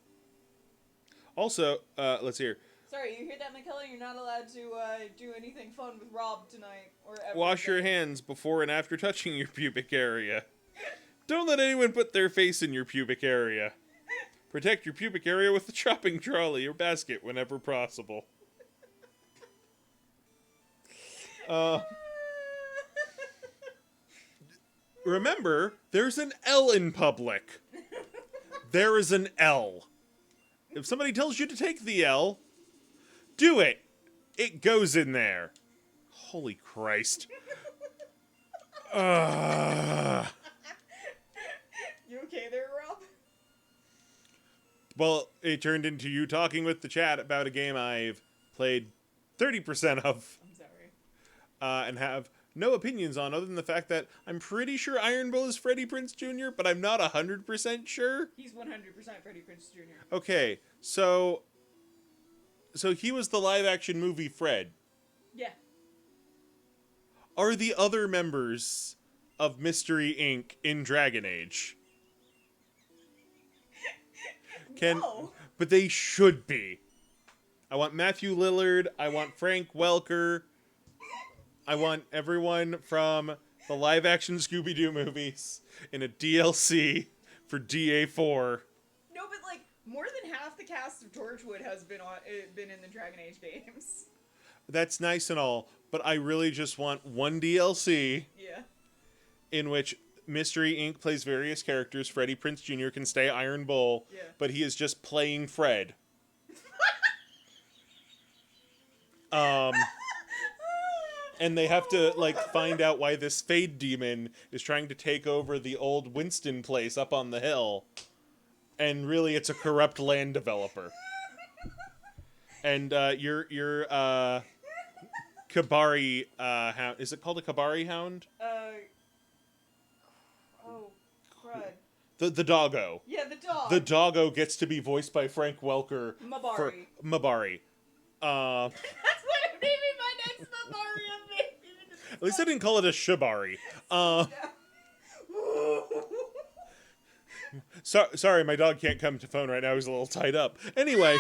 Also, let's hear. Sorry, you hear that, Mikella? You're not allowed to do anything fun with Rob tonight or ever. Wash your again. hands before and after touching your pubic area. Don't let anyone put their face in your pubic area. Protect your pubic area with a shopping trolley or basket whenever possible. Remember, there's an L in public. There is an L. If somebody tells you to take the L, do it. It goes in there. Holy Christ. You okay there, Rob? Well, it turned into you talking with the chat about a game I've played 30% of. I'm sorry. And have no opinions on other than the fact that I'm pretty sure Iron Bull is Freddie Prinze Jr., but I'm not 100% sure. He's 100% Freddie Prinze Jr. Okay, so he was the live-action movie Fred. Yeah. Are the other members of Mystery Inc. in Dragon Age? No. But they should be. I want Matthew Lillard. I want Frank Welker. I want everyone from the live-action Scooby-Doo movies in a DLC for DA4. No, but like more than half the cast of Torchwood has been in the Dragon Age games. That's nice and all, but I really just want one DLC Yeah. in which Mystery Inc. plays various characters. Freddie Prinze Jr. can stay Iron Bull, Yeah. but he is just playing Fred. And they have to, like, find out why this Fade Demon is trying to take over the old Winston place up on the hill. And really, it's a corrupt land developer. And your Kabari hound, is it called a Kabari hound? Oh, crud. The doggo. Yeah, the dog. The doggo gets to be voiced by Frank Welker. Mabari. Mabari. That's what I'm naming my next Mabari of me. At least I didn't call it a Shibari. Sorry, my dog can't come to phone right now. He's a little tied up. Anyway.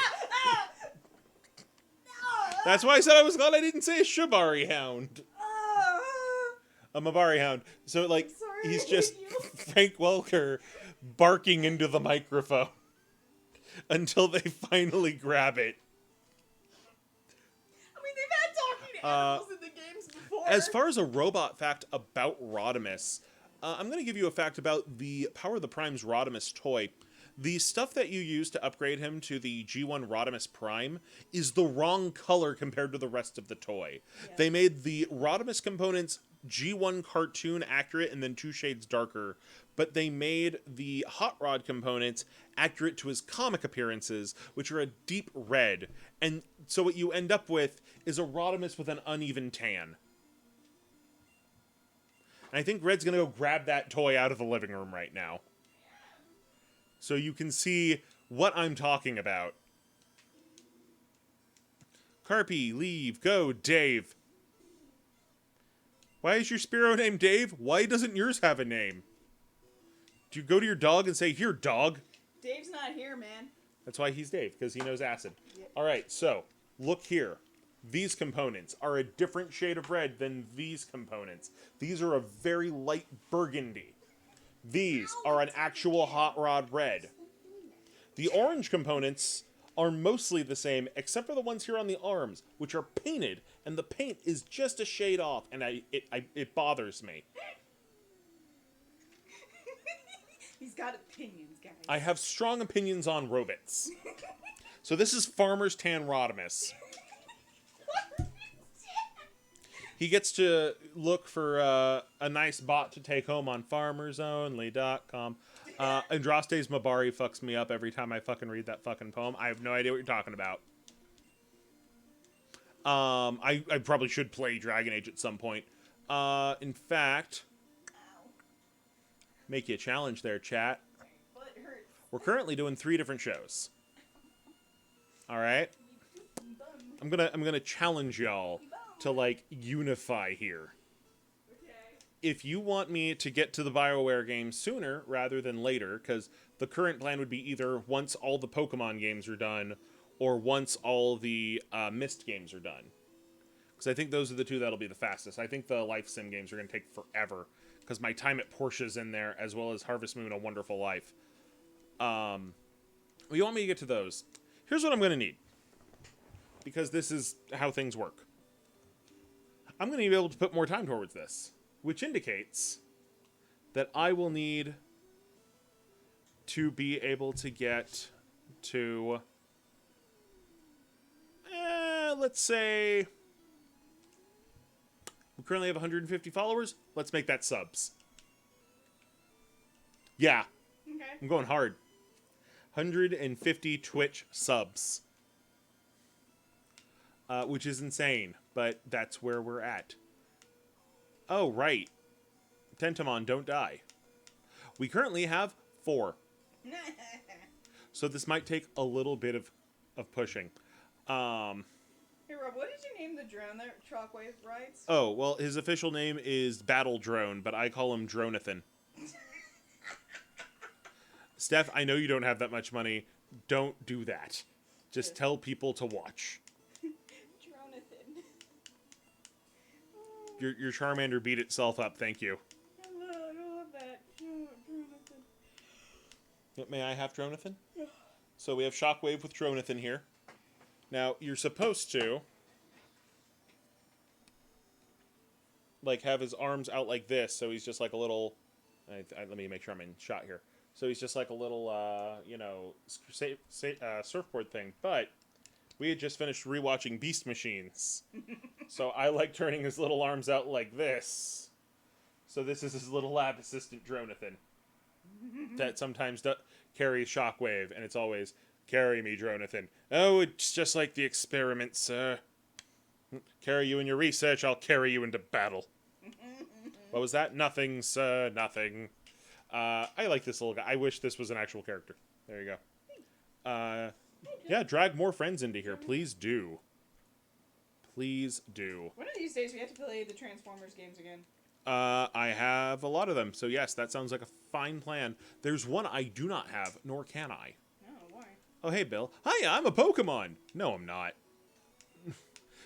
That's why I said I was glad I didn't say a Shibari hound. A Mabari hound. So, like, sorry, he's I just hate you. Frank Welker barking into the microphone until they finally grab it. I mean, they've had talking animals in the games before. As far as a robot fact about Rodimus, I'm going to give you a fact about the Power of the Prime's Rodimus toy. The stuff that you use to upgrade him to the G1 Rodimus Prime is the wrong color compared to the rest of the toy. Yeah. They made the Rodimus components G1 cartoon accurate and then 2 shades darker, but they made the Hot Rod components accurate to his comic appearances, which are a deep red. And so what you end up with is a Rodimus with an uneven tan. I think Red's going to go grab that toy out of the living room right now. So you can see what I'm talking about. Carpy, leave, go, Dave. Why is your Spearow named Dave? Why doesn't yours have a name? Do you go to your dog and say, here, dog? Dave's not here, man. That's why he's Dave, because he knows acid. Yep. All right, so look here. These components are a different shade of red than these components. These are a very light burgundy. These are an actual hot rod red. The orange components are mostly the same, except for the ones here on the arms, which are painted, and the paint is just a shade off, and it bothers me. He's got opinions, guys. I have strong opinions on robots. So this is Farmer's Tan Rodimus. He gets to look for a nice bot to take home on farmersonly.com. Andraste's Mabari fucks me up every time I fucking read that fucking poem. I have no idea what you're talking about. I probably should play Dragon Age at some point. In fact, make you a challenge there, chat. Butt hurts. We're currently doing 3 different shows. All right? I'm gonna challenge y'all to, like, unify here. Okay. If you want me to get to the BioWare game sooner rather than later, because the current plan would be either once all the Pokemon games are done, or once all the Myst games are done. Because I think those are the 2 that'll be the fastest. I think the Life Sim games are going to take forever, because my time at Porsche's in there, as well as Harvest Moon, A Wonderful Life. You want me to get to those. Here's what I'm going to need. Because this is how things work. I'm going to be able to put more time towards this, which indicates that I will need to be able to get to, let's say, we currently have 150 followers. Let's make that subs. Yeah, Okay. I'm going hard. 150 Twitch subs. Which is insane, but that's where we're at. Oh, right. Tentamon, don't die. We currently have 4. So this might take a little bit of pushing. Hey, Rob, what did you name the drone that Shockwave rides? Oh, well, his official name is Battle Drone, but I call him Dronathan. Steph, I know you don't have that much money. Don't do that. Just tell people to watch. Your Charmander beat itself up, thank you. I love that. Dronathan. Yep, may I have Dronathan? Yeah. So we have Shockwave with Dronathan here. Now, you're supposed to, like, have his arms out like this, so he's just like a little... let me make sure I'm in shot here. So he's just like a little, you know, surfboard thing. But we had just finished rewatching Beast Machines. So I like turning his little arms out like this. So this is his little lab assistant, Dronathan. That sometimes carries Shockwave, and it's always, carry me, Dronathan. Oh, it's just like the experiment, sir. Carry you in your research, I'll carry you into battle. What was that? Nothing, sir, nothing. I like this little guy. I wish this was an actual character. There you go. Yeah, drag more friends into here. Please do. Please do. One of these days we have to play the Transformers games again. I have a lot of them. So yes, that sounds like a fine plan. There's one I do not have, nor can I. Oh, why? Oh, hey, Bill. Hiya, I'm a Pokemon. No, I'm not.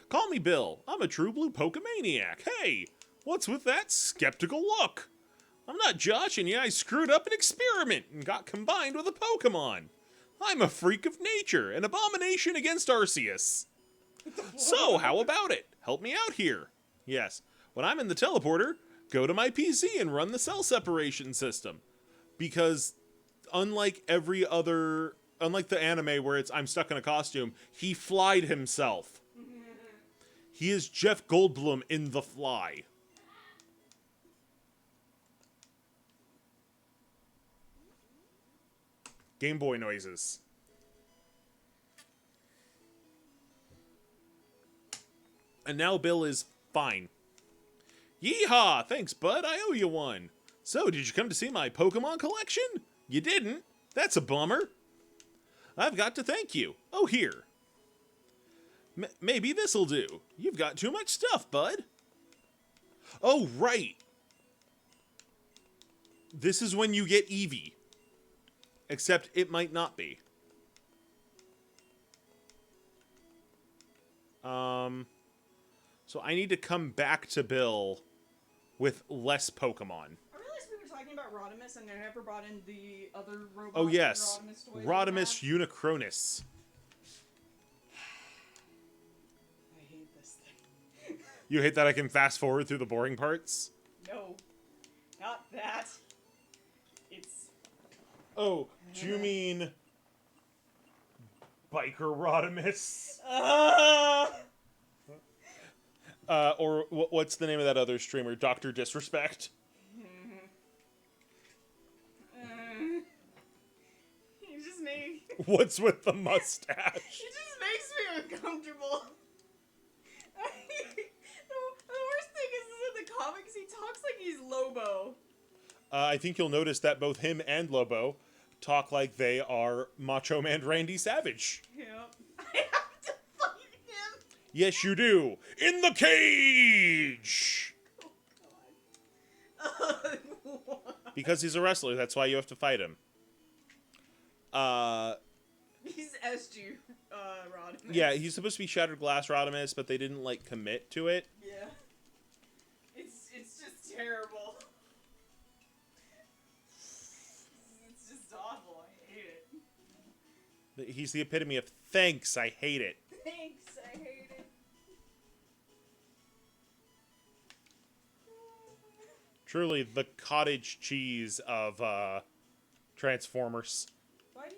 Call me Bill. I'm a true blue Pokemaniac. Hey, what's with that skeptical look? I'm not joshing you. I screwed up an experiment and got combined with a Pokemon. I'm a freak of nature, an abomination against Arceus. So, how about it? Help me out here. Yes, when I'm in the teleporter, go to my PC and run the cell separation system. Because, unlike the anime where it's I'm stuck in a costume, he flied himself. He is Jeff Goldblum in The Fly. Game Boy noises. And now Bill is fine. Yeehaw! Thanks, bud. I owe you one. So, did you come to see my Pokemon collection? You didn't? That's a bummer. I've got to thank you. Oh, here. Maybe this'll do. You've got too much stuff, bud. Oh, right. This is when you get Eevee. Except it might not be. So I need to come back to Bill with less Pokemon. I realized we were talking about Rodimus and I never brought in the other robot. Oh, yes. Rodimus toy Rodimus Unicronus. I hate this thing. You hate that I can fast forward through the boring parts? No. Not that. It's... Oh, do you mean... Biker Rodimus? Or what's the name of that other streamer? Dr. Disrespect? You just made... What's with the mustache? It just makes me uncomfortable. The worst thing is in the comics, he talks like he's Lobo. I think you'll notice that both him and Lobo talk like they are Macho Man Randy Savage. Yep. I have to fight him. Yes, you do. In the cage! Oh, God. Because he's a wrestler, that's why you have to fight him. He's SG, Rodimus. Yeah, he's supposed to be Shattered Glass Rodimus, but they didn't, like, commit to it. Yeah. It's just terrible. It's just awful. I hate it. He's the epitome of thanks, I hate it. Thanks, I hate it. Truly the cottage cheese of Transformers. Why do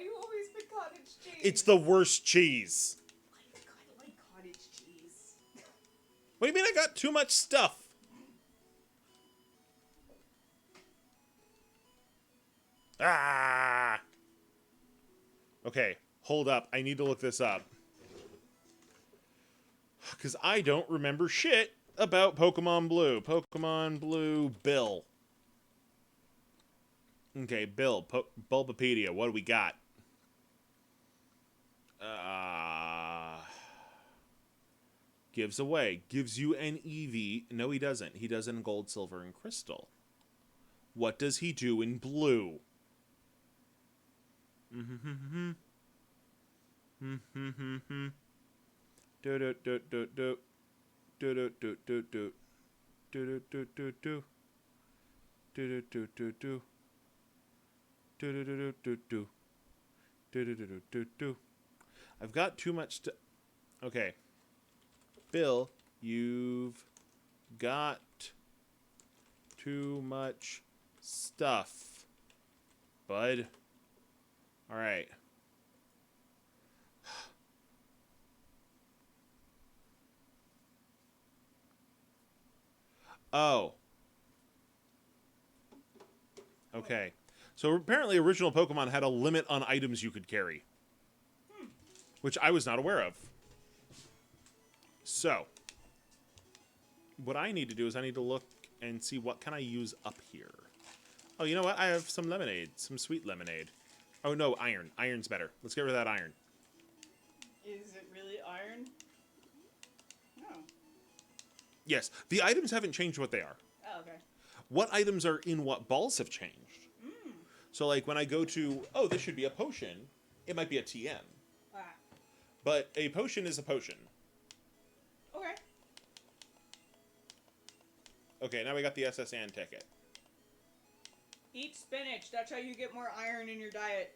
you always pick cottage cheese? It's the worst cheese. I like cottage cheese. What do you mean I got too much stuff? Ah! Okay, hold up. I need to look this up. Because I don't remember shit about Pokemon Blue. Pokemon Blue Bill. Okay, Bill. Bulbapedia. What do we got? Gives away. Gives you an Eevee. No, he doesn't. He does it in Gold, Silver, and Crystal. What does he do in Blue? Do do do do do do do do do do do do do do do do do do do do. I've got too much to... Okay. Bill, you've got too much stuff, bud. Alright. Oh. Okay. So apparently original Pokemon had a limit on items you could carry. Which I was not aware of. So. What I need to do is I need to look and see what can I use up here. Oh, you know what? I have some lemonade. Some sweet lemonade. Oh, no, iron. Iron's better. Let's get rid of that iron. Is it really iron? No. Yes. The items haven't changed what they are. Oh, okay. What items are in what balls have changed. So, like, when I go to, oh, this should be a potion, it might be a TM. Ah. But a potion is a potion. Okay. Okay, now we got the SSN ticket. Eat spinach. That's how you get more iron in your diet.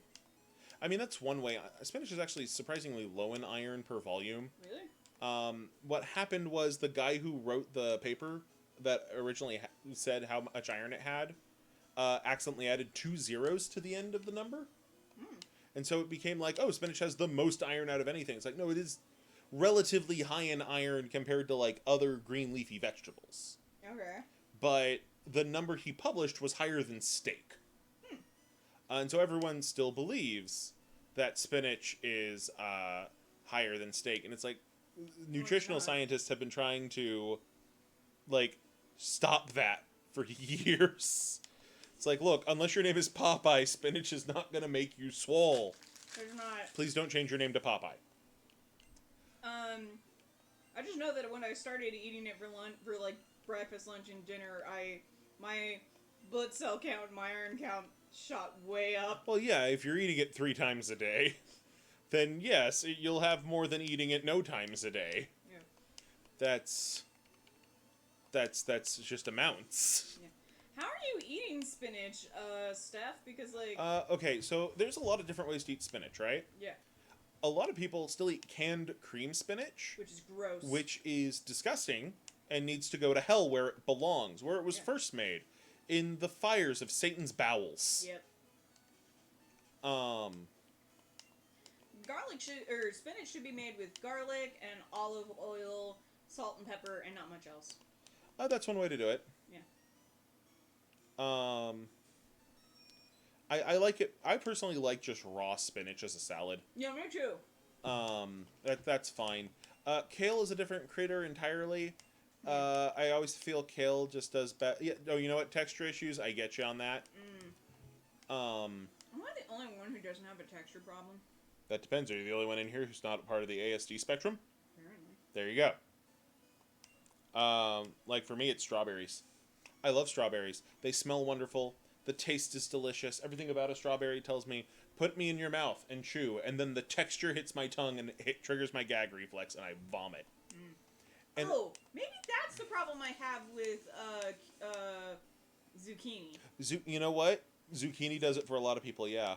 I mean, that's one way. Spinach is actually surprisingly low in iron per volume. Really? What happened was the guy who wrote the paper that originally said how much iron it had accidentally added 2 zeros to the end of the number. And so it became like, oh, spinach has the most iron out of anything. It's like, no, it is relatively high in iron compared to, like, other green leafy vegetables. Okay. But the number he published was higher than steak. And so everyone still believes that spinach is higher than steak. And it's like, nutritional God. scientists have been trying to, like, stop that for years. It's like, look, unless your name is Popeye, spinach is not going to make you swole. There's not. Please don't change your name to Popeye. I just know that when I started eating it for lunch, for like breakfast, lunch, and dinner, my blood cell count, my iron count shot way up. Well, yeah, if you're eating it 3 times a day, then yes, you'll have more than eating it no times a day. Yeah. That's just amounts. Yeah. How are you eating spinach, Steph? Because like. Okay, so there's a lot of different ways to eat spinach, right? Yeah. A lot of people still eat canned cream spinach, Which is gross. which is disgusting and needs to go to hell where it belongs, where it was first made, in the fires of Satan's bowels. Yep. Spinach should be made with garlic and olive oil, salt and pepper, and not much else. That's one way to do it. Yeah. I like it. I personally like just raw spinach as a salad. Yeah, me too. That's fine. Kale is a different critter entirely. I always feel kale just does bad. Yeah. Oh, you know what? Texture issues. I get you on that. Am I the only one who doesn't have a texture problem? That depends. Are you the only one in here who's not part of the ASD spectrum? Apparently. There you go. Like for me, it's strawberries. I love strawberries. They smell wonderful. The taste is delicious. Everything about a strawberry tells me, put me in your mouth and chew. And then the texture hits my tongue and it triggers my gag reflex and I vomit. And maybe that's the problem I have with zucchini. You know what? Zucchini does it for a lot of people, yeah.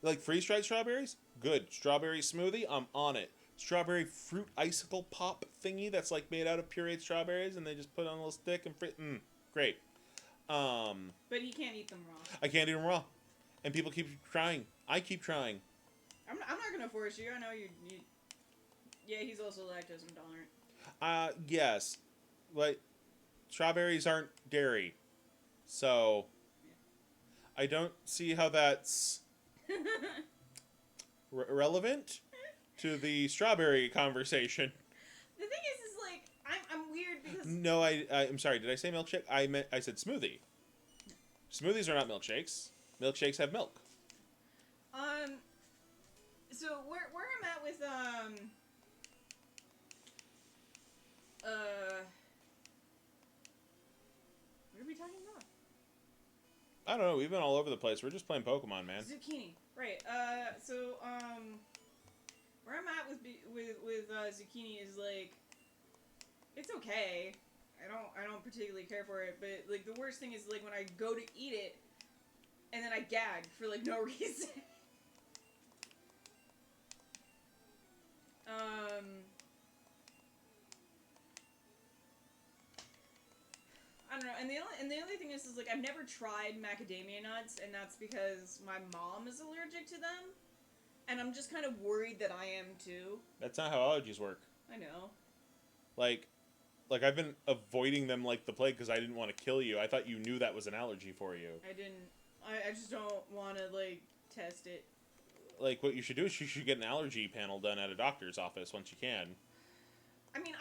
Like freeze-dried strawberries? Good. Strawberry smoothie? I'm on it. Strawberry fruit icicle pop thingy that's like made out of pureed strawberries and they just put on a little stick and great. But he can't eat them raw. I can't eat them raw. And people keep trying. I keep trying. I'm not gonna force you. I know you. Yeah, he's also lactose intolerant. Yes. But strawberries aren't dairy. So I don't see how that's relevant to the strawberry conversation. The thing is like I'm weird because No, I'm sorry. Did I say milkshake? I said smoothie. Smoothies are not milkshakes. Milkshakes have milk. So where I'm at with what are we talking about? I don't know. We've been all over the place. We're just playing Pokemon, man. Zucchini, right? So where I'm at with zucchini is like, it's okay. I don't particularly care for it, but like the worst thing is like when I go to eat it, and then I gag for like no reason. I don't know, and the only thing is like I've never tried macadamia nuts, and that's because my mom is allergic to them, and I'm just kind of worried that I am too. That's not how allergies work. I know. Like I've been avoiding them like the plague because I didn't want to kill you. I thought you knew that was an allergy for you. I didn't. I just don't want to like test it. Like what you should do is you should get an allergy panel done at a doctor's office once you can. I mean,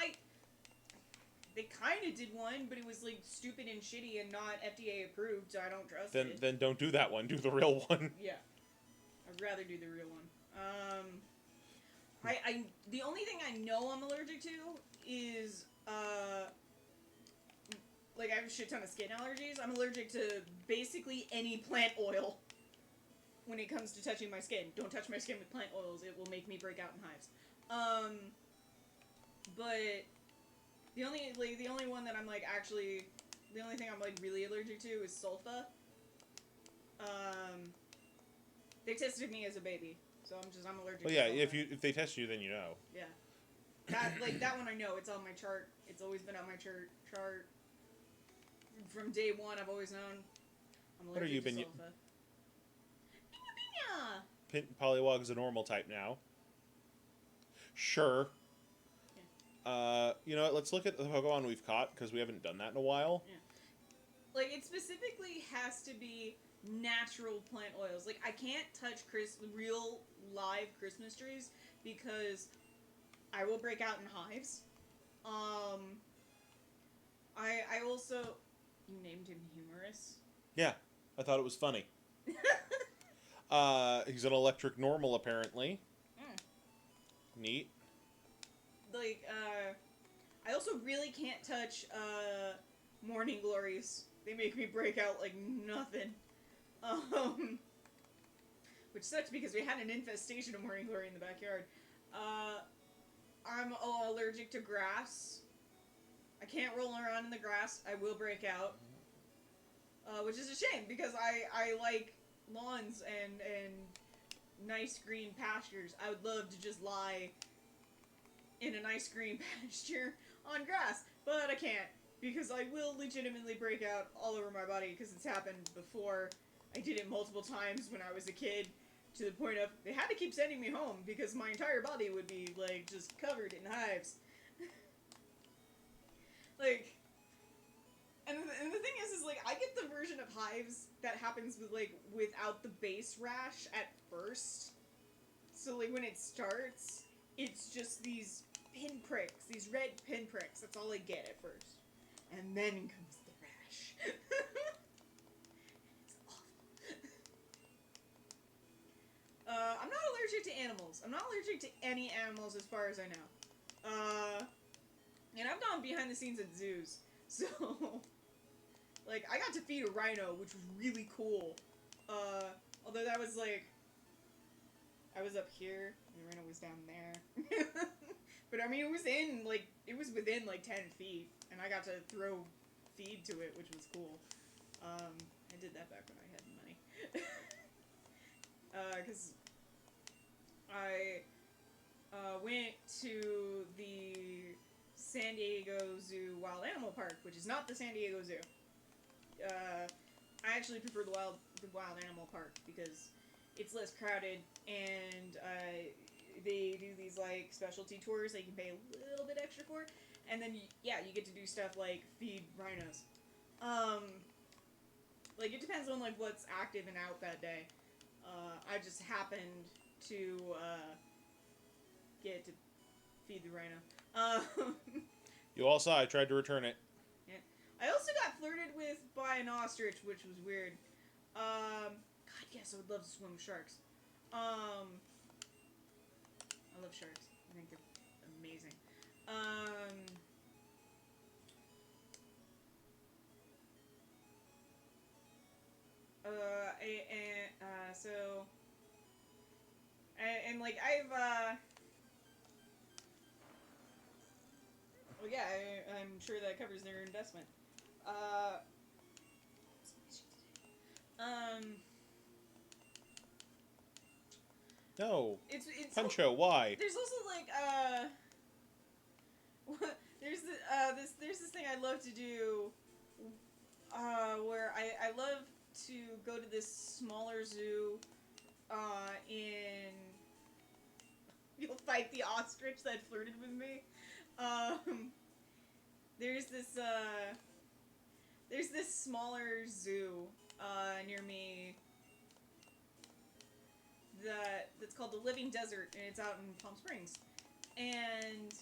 they kind of did one, but it was like stupid and shitty and not FDA approved, so I don't trust it. Then don't do that one. Do the real one. Yeah, I'd rather do the real one. The only thing I know I'm allergic to is like I have a shit ton of skin allergies. I'm allergic to basically any plant oil. When it comes to touching my skin, don't touch my skin with plant oils. It will make me break out in hives. But the only one that I'm like actually, the only thing I'm like really allergic to is sulfa. They tested me as a baby, so I'm allergic. Well, to yeah. sulfa. If they test you, then you know. Yeah. That one I know. It's on my chart. It's always been on my chart. From day one, I've always known. I'm allergic What are you to been? sulfa. Poliwag is a normal type now. Sure. Yeah. You know what? Let's look at the Pokemon we've caught because we haven't done that in a while. Yeah. Like it specifically has to be natural plant oils. Like I can't touch real live Christmas trees because I will break out in hives. I also... You named him Humorous? Yeah, I thought it was funny. He's an electric normal, apparently. Neat. Like, I also really can't touch, Morning Glories. They make me break out like nothing. Which sucks because we had an infestation of Morning Glory in the backyard. I'm allergic to grass. I can't roll around in the grass. I will break out. Which is a shame because I like lawns and nice green pastures. I would love to just lie in a nice green pasture on grass, but I can't because I will legitimately break out all over my body because it's happened before. I did it multiple times when I was a kid, to the point of they had to keep sending me home because my entire body would be like just covered in hives. Like, and the thing is like I get the version of hives that happens with like without the base rash at first. So like when it starts, it's just these pinpricks, these red pinpricks. That's all I get at first, and then comes the rash. It's awful. I'm not allergic to animals. I'm not allergic to any animals as far as I know. And I've gone behind the scenes at zoos, so like I got to feed a rhino, which was really cool. Although that was like I was up here and the rhino was down there. But I mean it was within like 10 feet, and I got to throw feed to it, which was cool. I did that back when I had money. Because I went to the San Diego Zoo Wild Animal Park, which is not the San Diego Zoo. I actually prefer the Wild Animal Park because it's less crowded, and they do these like specialty tours that you can pay a little bit extra for, and then you get to do stuff like feed rhinos. Like it depends on like what's active and out that day. I just happened to get to feed the rhino. You all saw I tried to return it. Yeah. I also got flirted with by an ostrich, which was weird. God, yes, I would love to swim with sharks. I love sharks. I think they're amazing. And like I've well, yeah, I'm sure that covers their investment. No. It's Pancho, why? There's also like there's this thing I love to do where I love to go to this smaller zoo in you'll fight the ostrich that flirted with me. There's this smaller zoo near me that's called the Living Desert, and it's out in Palm Springs. And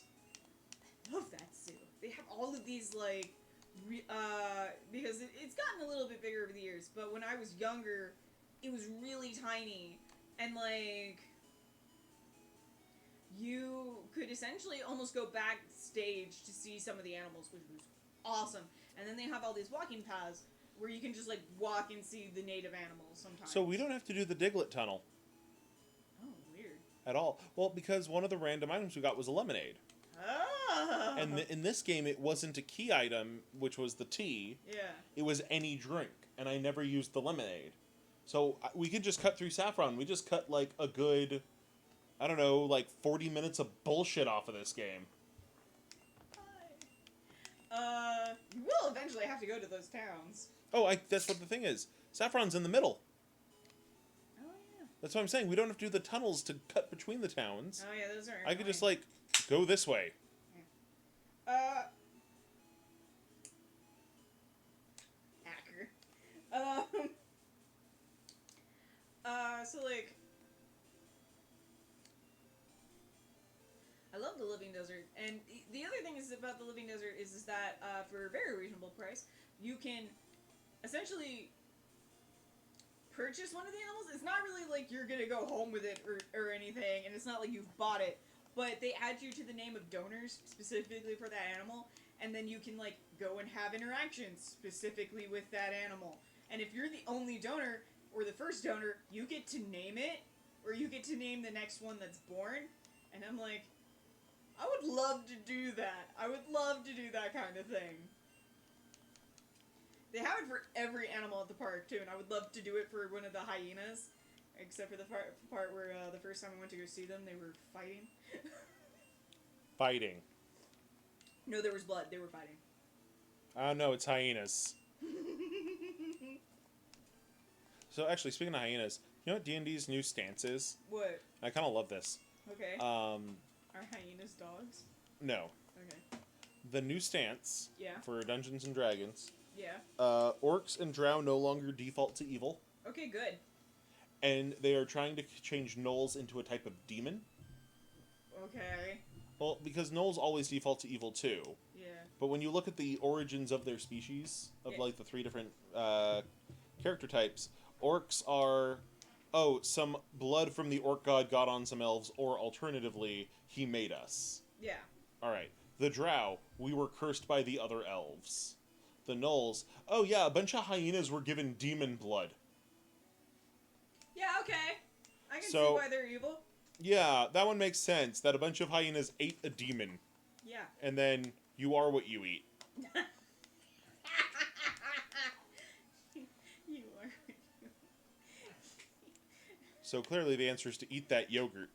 I love that zoo. They have all of these like because it's gotten a little bit bigger over the years, but when I was younger, it was really tiny, and like you could essentially almost go backstage to see some of the animals, which was awesome. And then they have all these walking paths where you can just like walk and see the native animals sometimes. So we don't have to do the Diglett tunnel. Oh, weird. At all. Well, because one of the random items we got was a lemonade. Oh. And in this game, it wasn't a key item, which was the tea. Yeah. It was any drink, and I never used the lemonade. So we could just cut through Saffron. We just cut like a good, I don't know, like 40 minutes of bullshit off of this game. You will eventually have to go to those towns. Oh, that's what the thing is. Saffron's in the middle. Oh, yeah. That's what I'm saying. We don't have to do the tunnels to cut between the towns. Oh, yeah, those are I could just, like, go this way. Yeah. Hacker. So, like, I love the Living about the Living Desert is that for a very reasonable price, you can essentially purchase one of the animals. It's not really like you're gonna go home with it or anything, and it's not like you've bought it, but they add you to the name of donors specifically for that animal, and then you can like go and have interactions specifically with that animal. And if you're the only donor or the first donor, you get to name it, or you get to name the next one that's born. And I'm like, I would love to do that. I would love to do that kind of thing. They have it for every animal at the park, too, and I would love to do it for one of the hyenas. Except for the part where the first time I went to go see them, they were fighting. Fighting. No, there was blood. They were fighting. No, it's hyenas. So actually, speaking of hyenas, you know what D&D's new stance is? What? I kind of love this. Okay. Are hyenas dogs? No. Okay. The new stance Yeah. for Dungeons and Dragons. Yeah. Orcs and drow no longer default to evil. Okay, good. And they are trying to change gnolls into a type of demon. Okay. Well, because gnolls always default to evil too. Yeah. But when you look at the origins of their species, of Yeah. like the 3 different character types, orcs are, some blood from the orc god got on some elves, or alternatively, he made us. Yeah. Alright. The drow, we were cursed by the other elves. The gnolls, a bunch of hyenas were given demon blood. Yeah, okay. I can see So- why they're evil. Yeah, that one makes sense, that a bunch of hyenas ate a demon, Yeah. and then you are what you eat. You are. So clearly the answer is to eat that yogurt.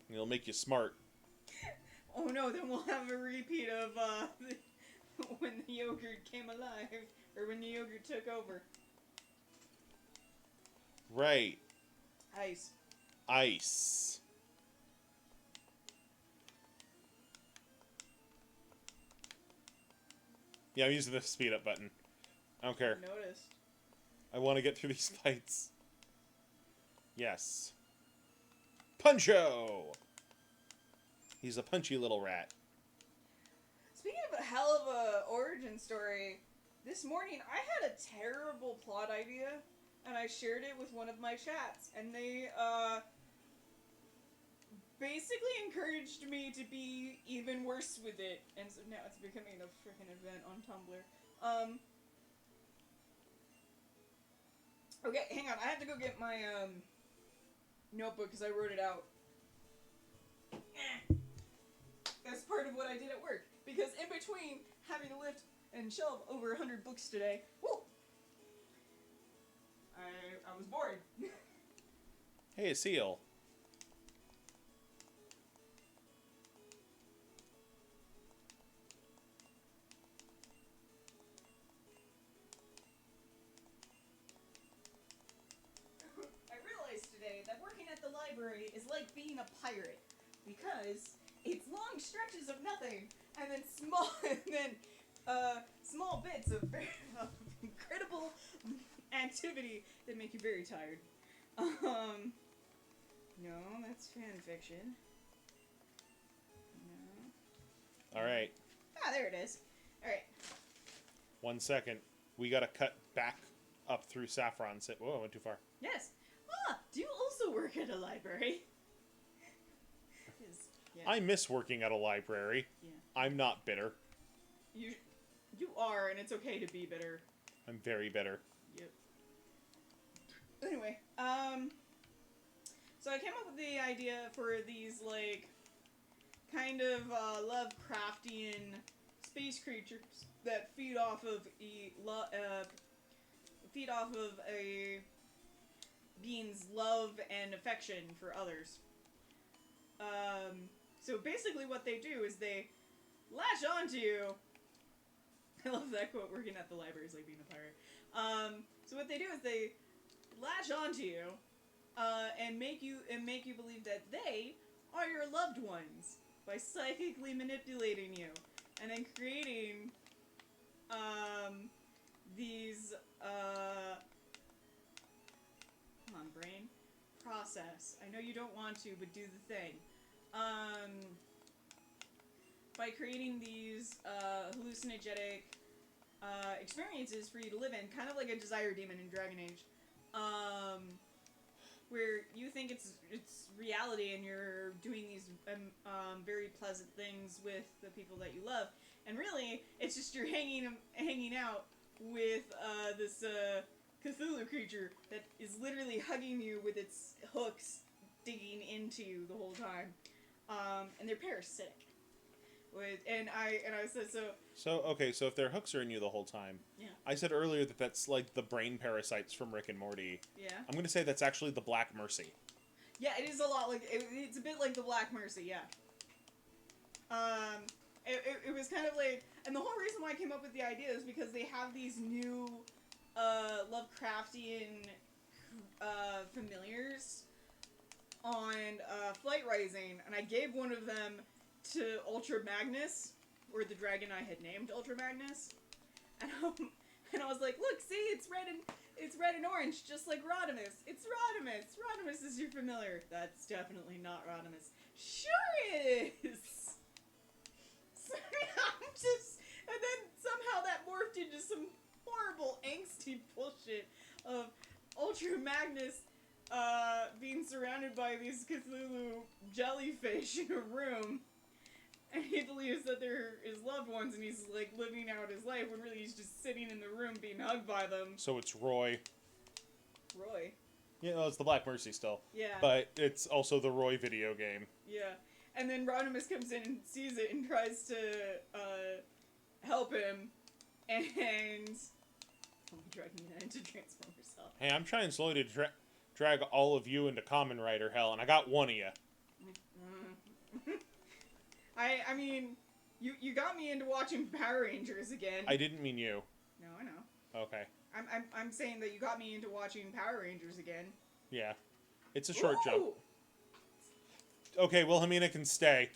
It'll make you smart. Oh no, then we'll have a repeat of when the yogurt came alive, or when the yogurt took over. Right. Ice. Ice. Yeah, I'm using the speed up button. I don't care. Noticed. I want to get through these fights. Yes. Puncho! He's a punchy little rat. Speaking of a hell of a origin story, this morning I had a terrible plot idea, and I shared it with one of my chats, and they basically encouraged me to be even worse with it, and so now it's becoming a freaking event on Tumblr. Okay, hang on, I have to go get my notebook because I wrote it out. That's part of what I did at work, because in between having to lift and shelve over 100 books today, woo, I was bored. Hey, a seal. I realized today that working at the library is like being a pirate, because it's long stretches of nothing, and then small bits of incredible activity that make you very tired. No, that's fan fiction. No. Alright. Ah, there it is. Alright. 1 second. We gotta cut back up through Saffron. Whoa, I went too far. Yes. Ah, do you also work at a library? Yeah. I miss working at a library. Yeah. I'm not bitter. You are, and it's okay to be bitter. I'm very bitter. Yep. Anyway, so I came up with the idea for these, like, kind of, Lovecraftian space creatures that feed off of a being's love and affection for others. So basically what they do is they latch onto you. I love that quote, working at the library is like being a pirate. So what they do is they latch onto you, and make you believe that they are your loved ones by psychically manipulating you, and then creating, these, come on, brain. Process. I know you don't want to, but do the thing. by creating these hallucinogenic experiences for you to live in, kind of like a desire demon in Dragon Age, where you think it's reality and you're doing these very pleasant things with the people that you love, and really it's just you're hanging out with this Cthulhu creature that is literally hugging you with its hooks digging into you the whole time, and they're parasitic. And I said so. So if their hooks are in you the whole time, Yeah. I said earlier that that's like the brain parasites from Rick and Morty. Yeah. I'm gonna say that's actually the Black Mercy. Yeah, it is a lot like it's a bit like the Black Mercy. Yeah. It was kind of like, and the whole reason why I came up with the idea is because they have these new Lovecraftian familiars on Flight Rising, and I gave one of them to Ultra Magnus, or the dragon I had named Ultra Magnus, and I was like, look, see, it's red and orange, just like Rodimus. It's Rodimus. Rodimus is your familiar. That's definitely not Rodimus. Sure it is. So I'm just, and then somehow that morphed into some horrible angsty bullshit of Ultra Magnus being surrounded by these Cthulhu jellyfish in a room, and he believes that they're his loved ones, and he's like living out his life when really he's just sitting in the room being hugged by them. So it's Roy. Roy. Yeah, no, it's the Black Mercy still. Yeah. But it's also the Roy video game. Yeah. And then Rodimus comes in and sees it and tries to help him, and I'm dragging that into Transformers Hell. Hey, I'm trying slowly to drag all of you into Common Rider Hell, and I got one of you. I mean, you got me into watching Power Rangers again. I didn't mean you. No, I know. Okay. I'm saying that you got me into watching Power Rangers again. Yeah. It's a short jump. Ooh! Okay, Wilhelmina can stay.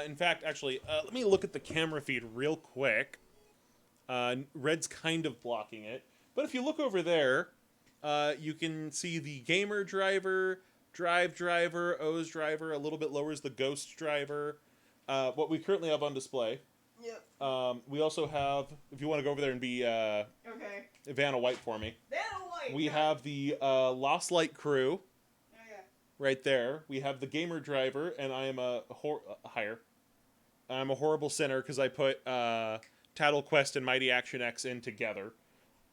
In fact, actually, let me look at the camera feed real quick. Red's kind of blocking it. But if you look over there, you can see the gamer driver, drive driver, O's driver. A little bit lower is the ghost driver. What we currently have on display. Yep. We also have, if you want to go over there and be Okay. Vanna White for me. Vanna White! We have the Lost Light crew. Oh, yeah. Right there. We have the gamer driver, and I am higher. I'm a horrible sinner because I put Tattle Quest and Mighty Action X in together.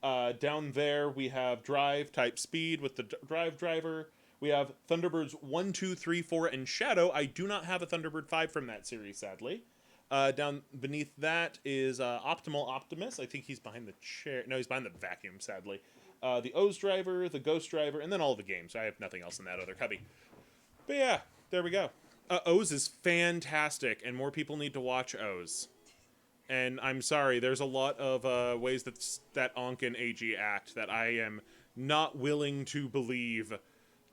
Down there, we have Drive, Type Speed with the Drive driver. We have Thunderbirds 1, 2, 3, 4, and Shadow. I do not have a Thunderbird 5 from that series, sadly. Down beneath that is Optimal Optimus. I think he's behind the chair. No, he's behind the vacuum, sadly. The O's driver, the Ghost driver, and then all the games. I have nothing else in that other cubby. But yeah, there we go. O's is fantastic, and more people need to watch O's. And I'm sorry, there's a lot of ways that Ankh and AG act that I am not willing to believe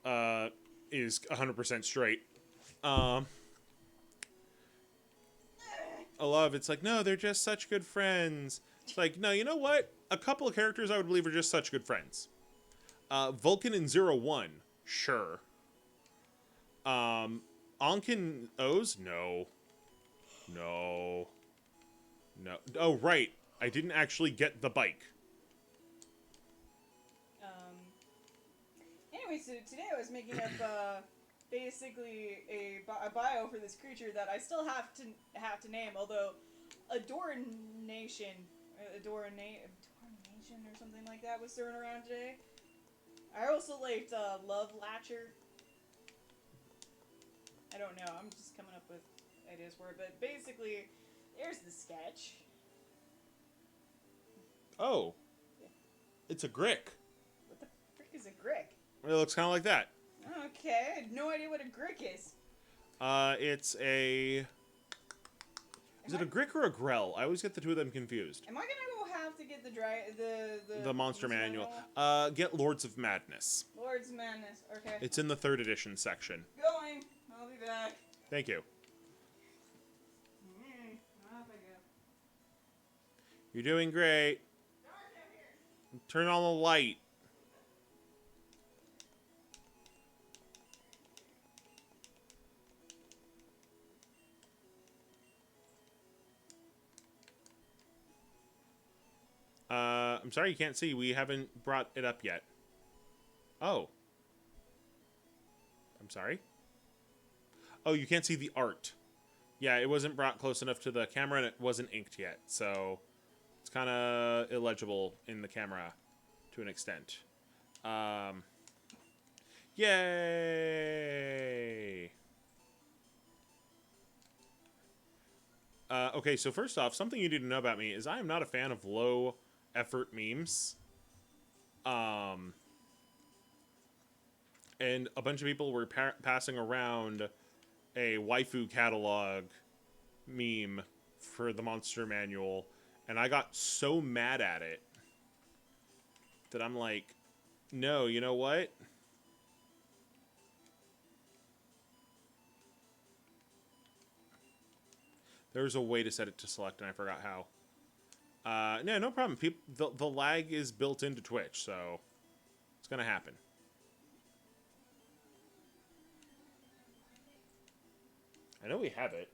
is 100% straight. A lot of it's like, no, they're just such good friends. It's like, no, you know what? A couple of characters I would believe are just such good friends. Vulcan and 01, sure. Ankh and O's? No. No. No. Oh, right. I didn't actually get the bike. Anyway, so today I was making up basically a bio for this creature that I still have to name, although Adorination or something like that was thrown around today. I also liked Love Latcher. I don't know. I'm just coming up with ideas for it, but basically, there's the sketch. Oh. It's a Grick. What the frick is a Grick? It looks kind of like that. Okay, I had no idea what a Grick is. It's a... Is it a Grick or a Grell? I always get the two of them confused. Am I gonna go have to get the Monster Manual? Get Lords of Madness. Lords of Madness, okay. It's in the 3rd edition section. Going. I'll be back. Thank you. Off I go. You're doing great. Dark out here. Turn on the light. I'm sorry you can't see. We haven't brought it up yet. Oh. I'm sorry? Oh, you can't see the art. Yeah, it wasn't brought close enough to the camera, and it wasn't inked yet, so it's kind of illegible in the camera to an extent. Yay! Okay, so first off, something you need to know about me is I am not a fan of low-effort memes. And a bunch of people were passing around a waifu catalog meme for the Monster Manual, and I got so mad at it that I'm like, no, you know what? There's a way to set it to select, and I forgot how. No problem. The lag is built into Twitch, so it's gonna happen. I know we have it.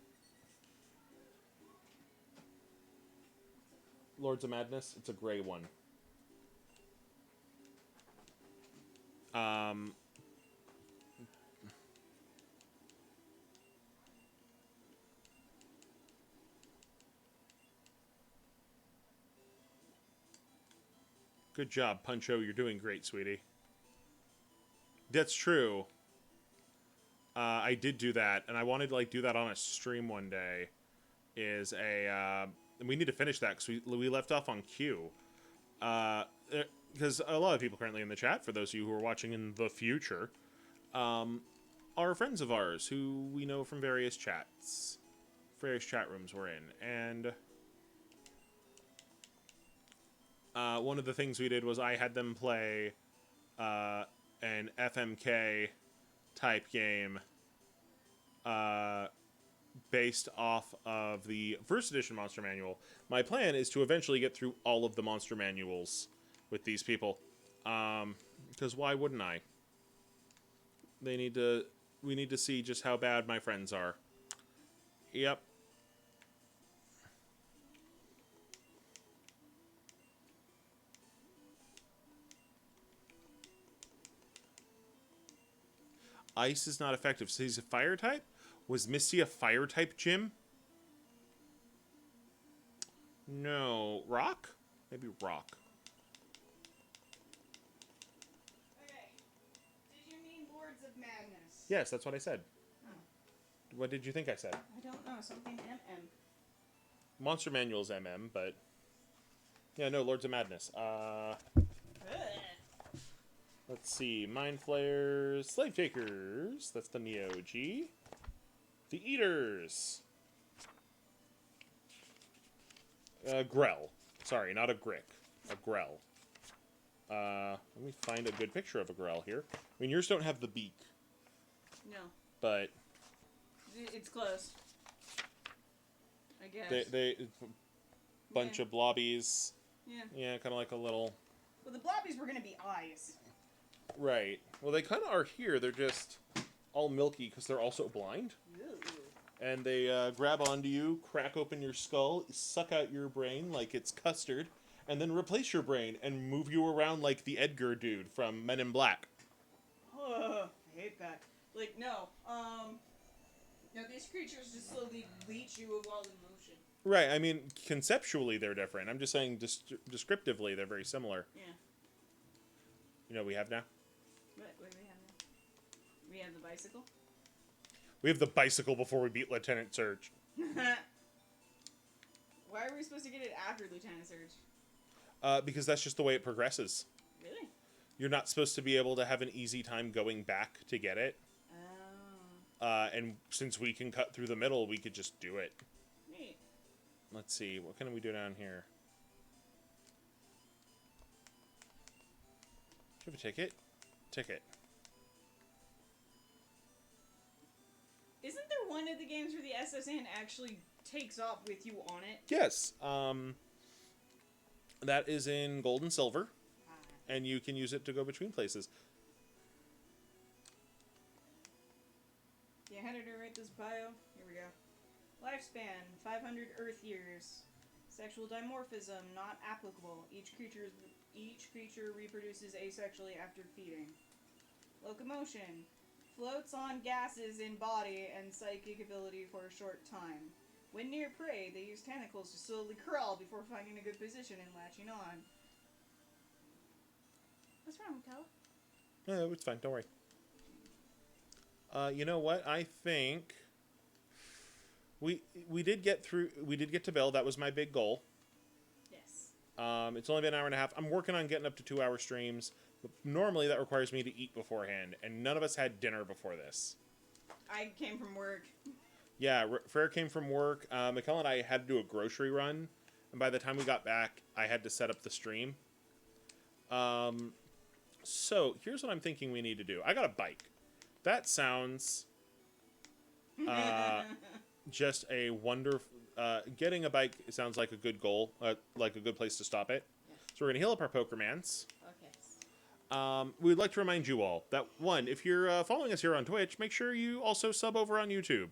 Lords of Madness. It's a gray one. Good job, Puncho. You're doing great, sweetie. That's true. I did do that, and I wanted to do that on a stream one day. And we need to finish that because we left off on Q. Because a lot of people currently in the chat, for those of you who are watching in the future, are friends of ours who we know from various chat rooms we're in. And one of the things we did was I had them play an FMK type game based off of the first edition Monster Manual. My plan is to eventually get through all of the Monster Manuals with these people. Because why wouldn't I? We need to see just how bad my friends are. Yep. Ice is not effective. So he's a fire type? Was Misty a fire type gym? No. Rock? Maybe rock. Okay. Did you mean Lords of Madness? Yes, that's what I said. Oh. What did you think I said? I don't know. Something MM. Monster Manual's MM, but... Yeah, no, Lords of Madness. Let's see. Mind Flayers. Slave Takers. That's the Neo-G. The Eaters. Grell. Sorry, not a Grick. A Grell. Let me find a good picture of a Grell here. I mean, yours don't have the beak. No. But... It's close. I guess. They bunch of blobbies. Yeah. Yeah, kind of like a little... Well, the blobbies were going to be eyes. Right. Well, they kind of are here. They're just all milky because they're also blind. Ew. And they grab onto you, crack open your skull, suck out your brain like it's custard, and then replace your brain and move you around like the Edgar dude from Men in Black. I hate that. Like, no. No, these creatures just slowly leech you while in motion. Right. I mean, conceptually they're different. I'm just saying descriptively they're very similar. Yeah. You know what we have now? What do we have now? We have the bicycle? We have the bicycle before we beat Lieutenant Surge. Why are we supposed to get it after Lieutenant Surge? Because that's just the way it progresses. Really? You're not supposed to be able to have an easy time going back to get it. Oh. And since we can cut through the middle, we could just do it. Neat. Let's see. What can we do down here? Do you have a ticket? Ticket. Isn't there one of the games where the SSN actually takes off with you on it? Yes. That is in gold and silver. And you can use it to go between places. Yeah, how did I write this bio? Here we go. Lifespan, 500 Earth years. Sexual dimorphism not applicable. Each creature reproduces asexually after feeding. Locomotion floats on gases in body and psychic ability for a short time. When near prey, they use tentacles to slowly crawl before finding a good position and latching on. What's wrong, Mikella? No, it's fine. Don't worry. You know what? I think we did get through. We did get to Bill. That was my big goal. Yes. It's only been an hour and a half. I'm working on getting up to 2-hour streams. But normally that requires me to eat beforehand, and none of us had dinner before this. I came from work. Yeah, Freyr came from work. Mikella and I had to do a grocery run, and by the time we got back, I had to set up the stream. So here's what I'm thinking we need to do. I got a bike. That sounds just a wonderful. Getting a bike sounds like a good goal, like a good place to stop it. Yes. So we're gonna heal up our Pokermans. Okay. We'd like to remind you all that, one, if you're following us here on Twitch, make sure you also sub over on YouTube.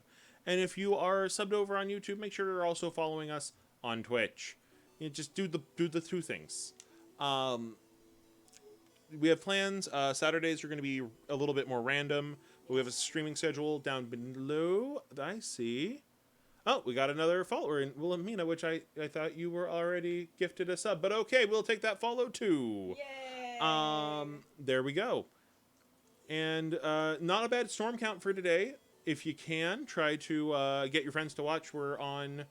And if you are subbed over on YouTube, make sure you're also following us on Twitch. You just do the two things. We have plans. Saturdays are going to be a little bit more random. We have a streaming schedule down below. I see. Oh, we got another follower in Wilhelmina, which I thought you were already gifted a sub. But okay, we'll take that follow too. Yay! There we go. And not a bad storm count for today. If you can, try to get your friends to watch. We're on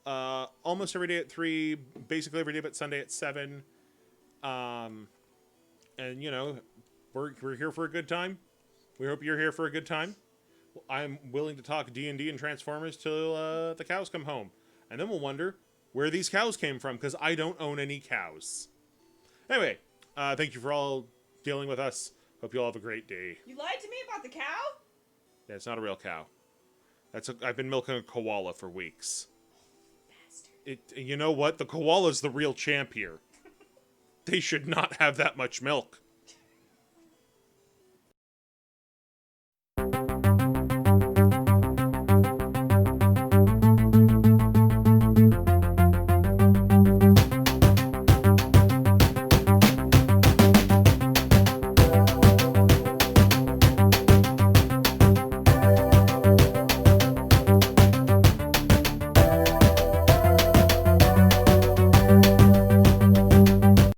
almost every day at 3, basically every day but Sunday at 7. And, you know, we're here for a good time. We hope you're here for a good time. I'm willing to talk D&D and Transformers till the cows come home. And then we'll wonder where these cows came from, because I don't own any cows. Anyway, thank you for all dealing with us. Hope you all have a great day. You lied to me about the cow? Yeah, it's not a real cow. I've been milking a koala for weeks. Bastard. You know what? The koala's the real champ here. They should not have that much milk.